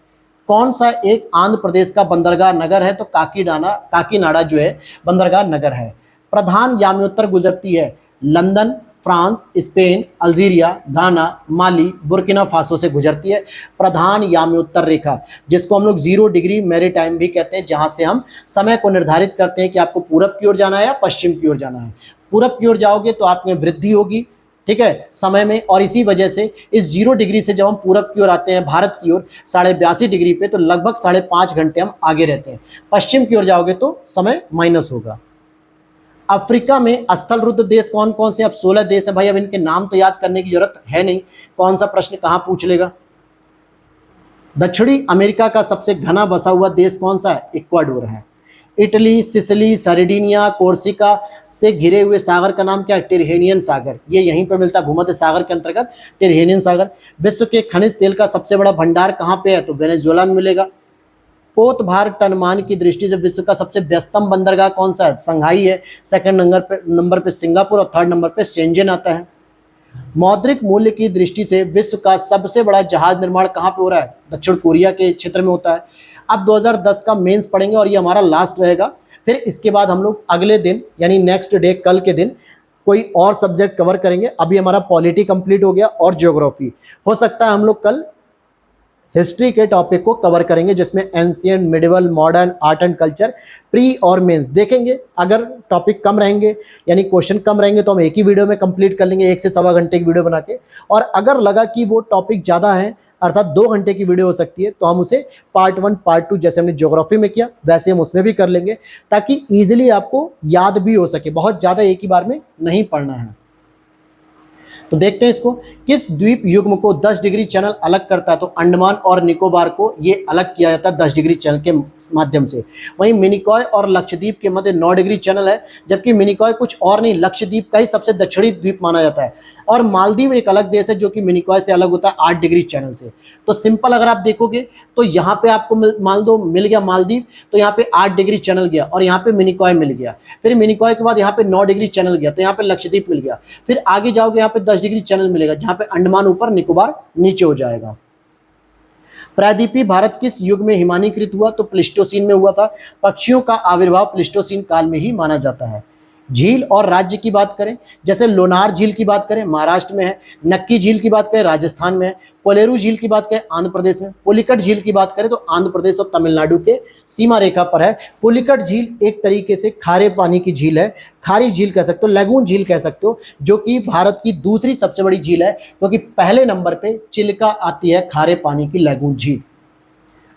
कौन सा एक आंध्र प्रदेश का बंदरगाह नगर है? तो काकीनाडा जो है बंदरगाह नगर है। प्रधान याम्योत्तर गुजरती है लंदन, फ्रांस, स्पेन, अल्जीरिया, घाना, माली, बुर्किना फासो से गुजरती है। प्रधान याम्योत्तर रेखा, जिसको हम लोग 0 डिग्री मैरीटाइम भी कहते हैं, जहां से हम समय को निर्धारित करते हैं कि आपको पूरब की ओर जाना है या पश्चिम की ओर जाना है। पूरब की ओर जाओगे तो आप में वृद्धि होगी, ठीक है, समय में, और इसी वजह से इस 0 डिग्री से जब हम पूरब की ओर आते हैं भारत की ओर 82.5 डिग्री पे, तो लगभग 5.5 घंटे हम आगे रहते हैं। पश्चिम की ओर जाओगे तो समय माइनस होगा। अफ्रीका में स्थल रुद्ध देश कौन कौन से? अब 16 देश है भाई, अब इनके नाम तो याद करने की जरूरत है नहीं, कौन सा प्रश्न कहां पूछ लेगा। दक्षिणी अमेरिका का सबसे घना बसा हुआ देश कौन सा है? इक्वाडोर है। इटली, सिसिली, सर्डिनिया, कोर्सिका से घिरे हुए सागर का नाम क्या है? टिरहेनियन सागर। ये यहीं पर मिलता है, भूमध्य सागर के अंतर्गत टिरहेनियन सागर। विश्व के खनिज तेल का सबसे बड़ा भंडार कहाँ पे है? तो वेनेजुएला में मिलेगा। पोत भार टनमान की दृष्टि से विश्व का सबसे व्यस्तम बंदरगाह कौन सा है? संघाई है। सेकंड नंबर पे सिंगापुर और थर्ड नंबर पे शेंजन आता है। मौद्रिक मूल्य की दृष्टि से विश्व का सबसे बड़ा जहाज निर्माण कहाँ पे हो रहा है? दक्षिण कोरिया के क्षेत्र में होता है। अब 2010 का मेंस पढ़ेंगे और ये हमारा लास्ट रहेगा। फिर इसके बाद हम लोग अगले दिन यानी नेक्स्ट डे, कल के दिन कोई और सब्जेक्ट कवर करेंगे। अभी हमारा पॉलिटी कंप्लीट हो गया और ज्योग्राफी। हो सकता है हम लोग कल हिस्ट्री के टॉपिक को कवर करेंगे, जिसमें ancient, medieval, modern, art and culture, pre और मेंस देखेंगे। अगर टॉपिक कम रहेंगे यानी क्वेश्चन कम रहेंगे तो हम एक ही वीडियो में कंप्लीट कर लेंगे, 1 से सवा घंटे की वीडियो बना के। और अगर लगा कि वो टॉपिक ज़्यादा है, अर्थात 2 घंटे की वीडियो हो सकती है, तो हम उसे पार्ट 1 पार्ट 2 जैसे हमने ज्योग्राफी में किया वैसे हम उसमें भी कर लेंगे, ताकि ईजिली आपको याद भी हो सके। बहुत ज़्यादा एक ही बार में नहीं पढ़ना है। तो देखते हैं इसको, किस द्वीप युग्म को 10 डिग्री चैनल अलग करता है? तो अंडमान और निकोबार को ये अलग किया जाता है 10 डिग्री चैनल के माध्यम से। वहीं मिनिकॉय और लक्षद्वीप के मध्य 9 डिग्री चैनल है, जबकि मिनिकॉय कुछ और नहीं, लक्षद्वीप का ही सबसे दक्षिणी द्वीप माना जाता है। और मालदीव एक अलग देश है जो कि मिनिकॉय से अलग होता है 8 डिग्री चैनल से। तो सिंपल अगर आप देखोगे तो यहाँ पे आपको मान लो मिल गया मालदीव, तो यहाँ पे 8 डिग्री चैनल गया, और यहाँ पे मिनिकॉय मिल गया। फिर मिनिकॉय के बाद यहाँ पे 9 डिग्री चैनल गया, तो यहाँ पे लक्षद्वीप मिल गया। फिर आगे जाओगे यहाँ पे 10 डिग्री चैनल मिलेगा, जहाँ पे अंडमान ऊपर निकोबार नीचे हो जाएगा। प्रायद्वीपीय भारत किस युग में हिमानीकृत हुआ? तो प्लीस्टोसीन में हुआ था। पक्षियों का आविर्भाव प्लीस्टोसीन काल में ही माना जाता है। झील और राज्य की बात करें, जैसे लोनार झील की बात करें महाराष्ट्र में है, नक्की झील की बात करें राजस्थान में है, कोलेरू झील की बात करें आंध्र प्रदेश में, पुलिकट झील की बात करें तो आंध्र प्रदेश और तमिलनाडु के सीमा रेखा पर है। पुलिकट झील एक तरीके से खारे पानी की झील है, खारी झील कह सकते हो, लैगून झील कह सकते हो, जो कि भारत की दूसरी सबसे बड़ी झील है, क्योंकि पहले नंबर पे चिल्का आती है खारे पानी की लैगून झील।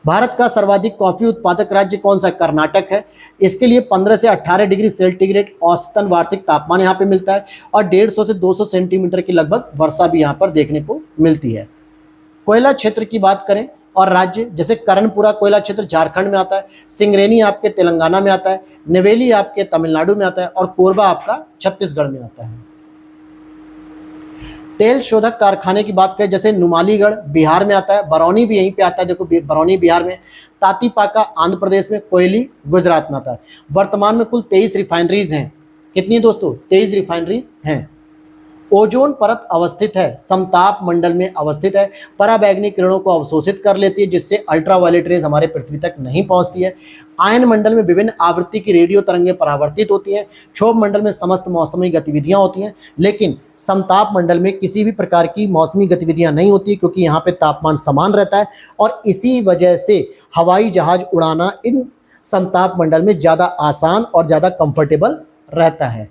भारत का सर्वाधिक कॉफी उत्पादक राज्य कौन सा? कर्नाटक है। इसके लिए 15 से 18 डिग्री सेंटीग्रेड औसतन वार्षिक तापमान यहाँ पे मिलता है, और 150 से 200 सेंटीमीटर की लगभग वर्षा भी यहाँ पर देखने को मिलती है। कोयला क्षेत्र की बात करें और राज्य, जैसे कर्णपुरा कोयला क्षेत्र झारखंड में आता है, सिंगरेनी आपके तेलंगाना में आता है, नेवेली आपके तमिलनाडु में आता है, और कोरबा आपका छत्तीसगढ़ में आता है। तेल शोधक कारखाने की बात करें, जैसे नुमालीगढ़ बिहार में आता है, बरौनी भी यहीं पे आता है, देखो बरौनी बिहार में, तातीपाका आंध्र प्रदेश में, कोयली गुजरात में आता है। वर्तमान में कुल 23 रिफाइनरीज हैं। कितनी दोस्तों? 23 रिफाइनरीज हैं। ओजोन परत अवस्थित है, समताप मंडल में अवस्थित है, पराबैंगनी किरणों को अवशोषित कर लेती है, जिससे अल्ट्रावायलेट रेज हमारे पृथ्वी तक नहीं पहुंचती है। आयन मंडल में विभिन्न आवृत्ति की रेडियो तरंगें परावर्तित होती हैं। क्षोभ मंडल में समस्त मौसमी गतिविधियां होती हैं, लेकिन समताप मंडल में किसी भी प्रकार की मौसमी गतिविधियां नहीं होती, क्योंकि यहाँ पे तापमान समान रहता है, और इसी वजह से हवाई जहाज उड़ाना इन समताप मंडल में ज़्यादा आसान और ज़्यादा कंफर्टेबल रहता है।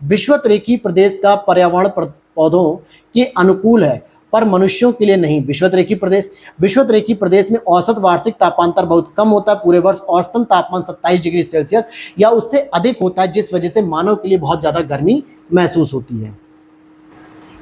विषुवतरेखी प्रदेश का पर्यावरण पौधों के अनुकूल है, पर मनुष्यों के लिए नहीं। विषुवतरेखी प्रदेश में औसत वार्षिक तापांतर बहुत कम होता है। पूरे वर्ष औसतन तापमान 27 डिग्री सेल्सियस या उससे अधिक होता है, जिस वजह से मानव के लिए बहुत ज़्यादा गर्मी महसूस होती है।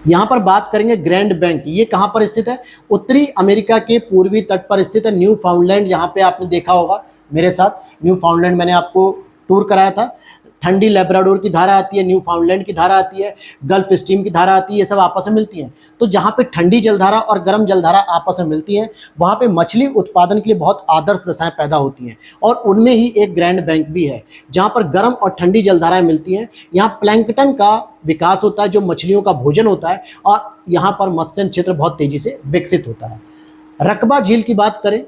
यहाँ पर बात करेंगे ग्रैंड बैंक, ये कहाँ पर स्थित है? उत्तरी अमेरिका के पूर्वी तट पर स्थित है। न्यू फाउंडलैंड, यहाँ पे आपने देखा होगा मेरे साथ, न्यू फाउंडलैंड मैंने आपको टूर कराया था। ठंडी लेब्राडोर की धारा आती है, न्यू फाउंडलैंड की धारा आती है, गल्फ स्ट्रीम की धारा आती है, ये सब आपस में मिलती हैं। तो जहाँ पे ठंडी जलधारा और गर्म जलधारा आपस में मिलती हैं, वहाँ पे मछली उत्पादन के लिए बहुत आदर्श दशाएं पैदा होती हैं, और उनमें ही एक ग्रैंड बैंक भी है, जहाँ पर गर्म और ठंडी जलधाराएं मिलती हैं। यहाँ प्लैंकटन का विकास होता है, जो मछलियों का भोजन होता है, और यहाँ पर मत्स्य क्षेत्र बहुत तेजी से विकसित होता है। रकबा झील की बात करें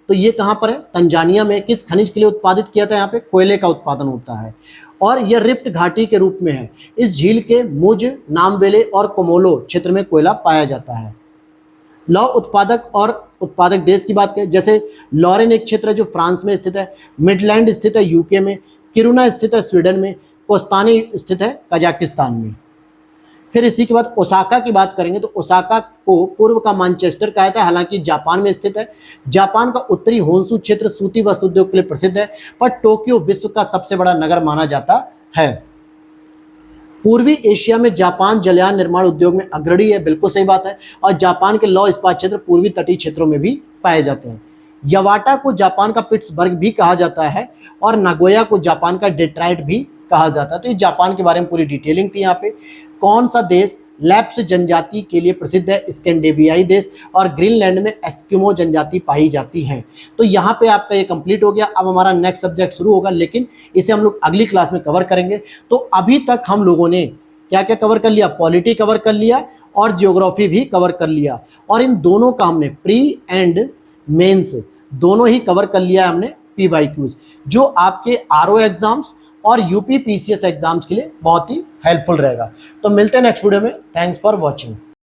तो ये कहाँ पर है? तंजानिया में। किस खनिज के लिए उत्पादित किया था? यहाँ पे कोयले का उत्पादन होता है, और यह रिफ्ट घाटी के रूप में है। इस झील के मुज, नामवेले और कोमोलो क्षेत्र में कोयला पाया जाता है। लौह उत्पादक और उत्पादक देश की बात करें, जैसे लॉरेन एक क्षेत्र है जो फ्रांस में स्थित है, मिडलैंड स्थित है यूके में, किरुना स्थित है स्वीडन में, कोस्तानी स्थित है कजाकिस्तान में। फिर इसी के बाद ओसाका की बात करेंगे तो ओसाका को पूर्व का मैनचेस्टर कहा जाता है, हालांकि जापान में स्थित है। जापान का उत्तरी होन्शु क्षेत्र सूती वस्त्र उद्योग के लिए प्रसिद्ध है, पर टोक्यो विश्व का सबसे बड़ा नगर माना जाता है। पूर्वी एशिया में जापान जलयान निर्माण उद्योग में अग्रणी है, बिल्कुल सही बात है, और जापान के लौह इस्पात क्षेत्र पूर्वी तटीय क्षेत्रों में भी पाए जाते हैं। यवाटा को जापान का पिट्सबर्ग भी कहा जाता है, और नागोया को जापान का डेट्राइट भी कहा जाता है। तो ये जापान के बारे में पूरी डिटेलिंग थी। यहाँ पे कौन सा देश लैप्स जनजाति के लिए प्रसिद्ध है? स्कैंडिनेवियाई देश, और ग्रीनलैंड में एस्किमो जनजाति पाई जाती है। तो यहाँ पे आपका ये कंप्लीट हो गया। अब हमारा नेक्स्ट सब्जेक्ट शुरू होगा, लेकिन इसे हम लोग अगली क्लास में कवर करेंगे। तो अभी तक हम लोगों ने क्या क्या कवर कर लिया? पॉलिटी कवर कर लिया और जियोग्राफी भी कवर कर लिया, और इन दोनों का हमने प्री एंड मेंस दोनों ही कवर कर लिया है हमने PYQs, जो आपके RO एग्जाम्स और UP PCS एग्जाम्स के लिए बहुत ही हेल्पफुल रहेगा। तो मिलते हैं नेक्स्ट वीडियो में। Thanks for watching.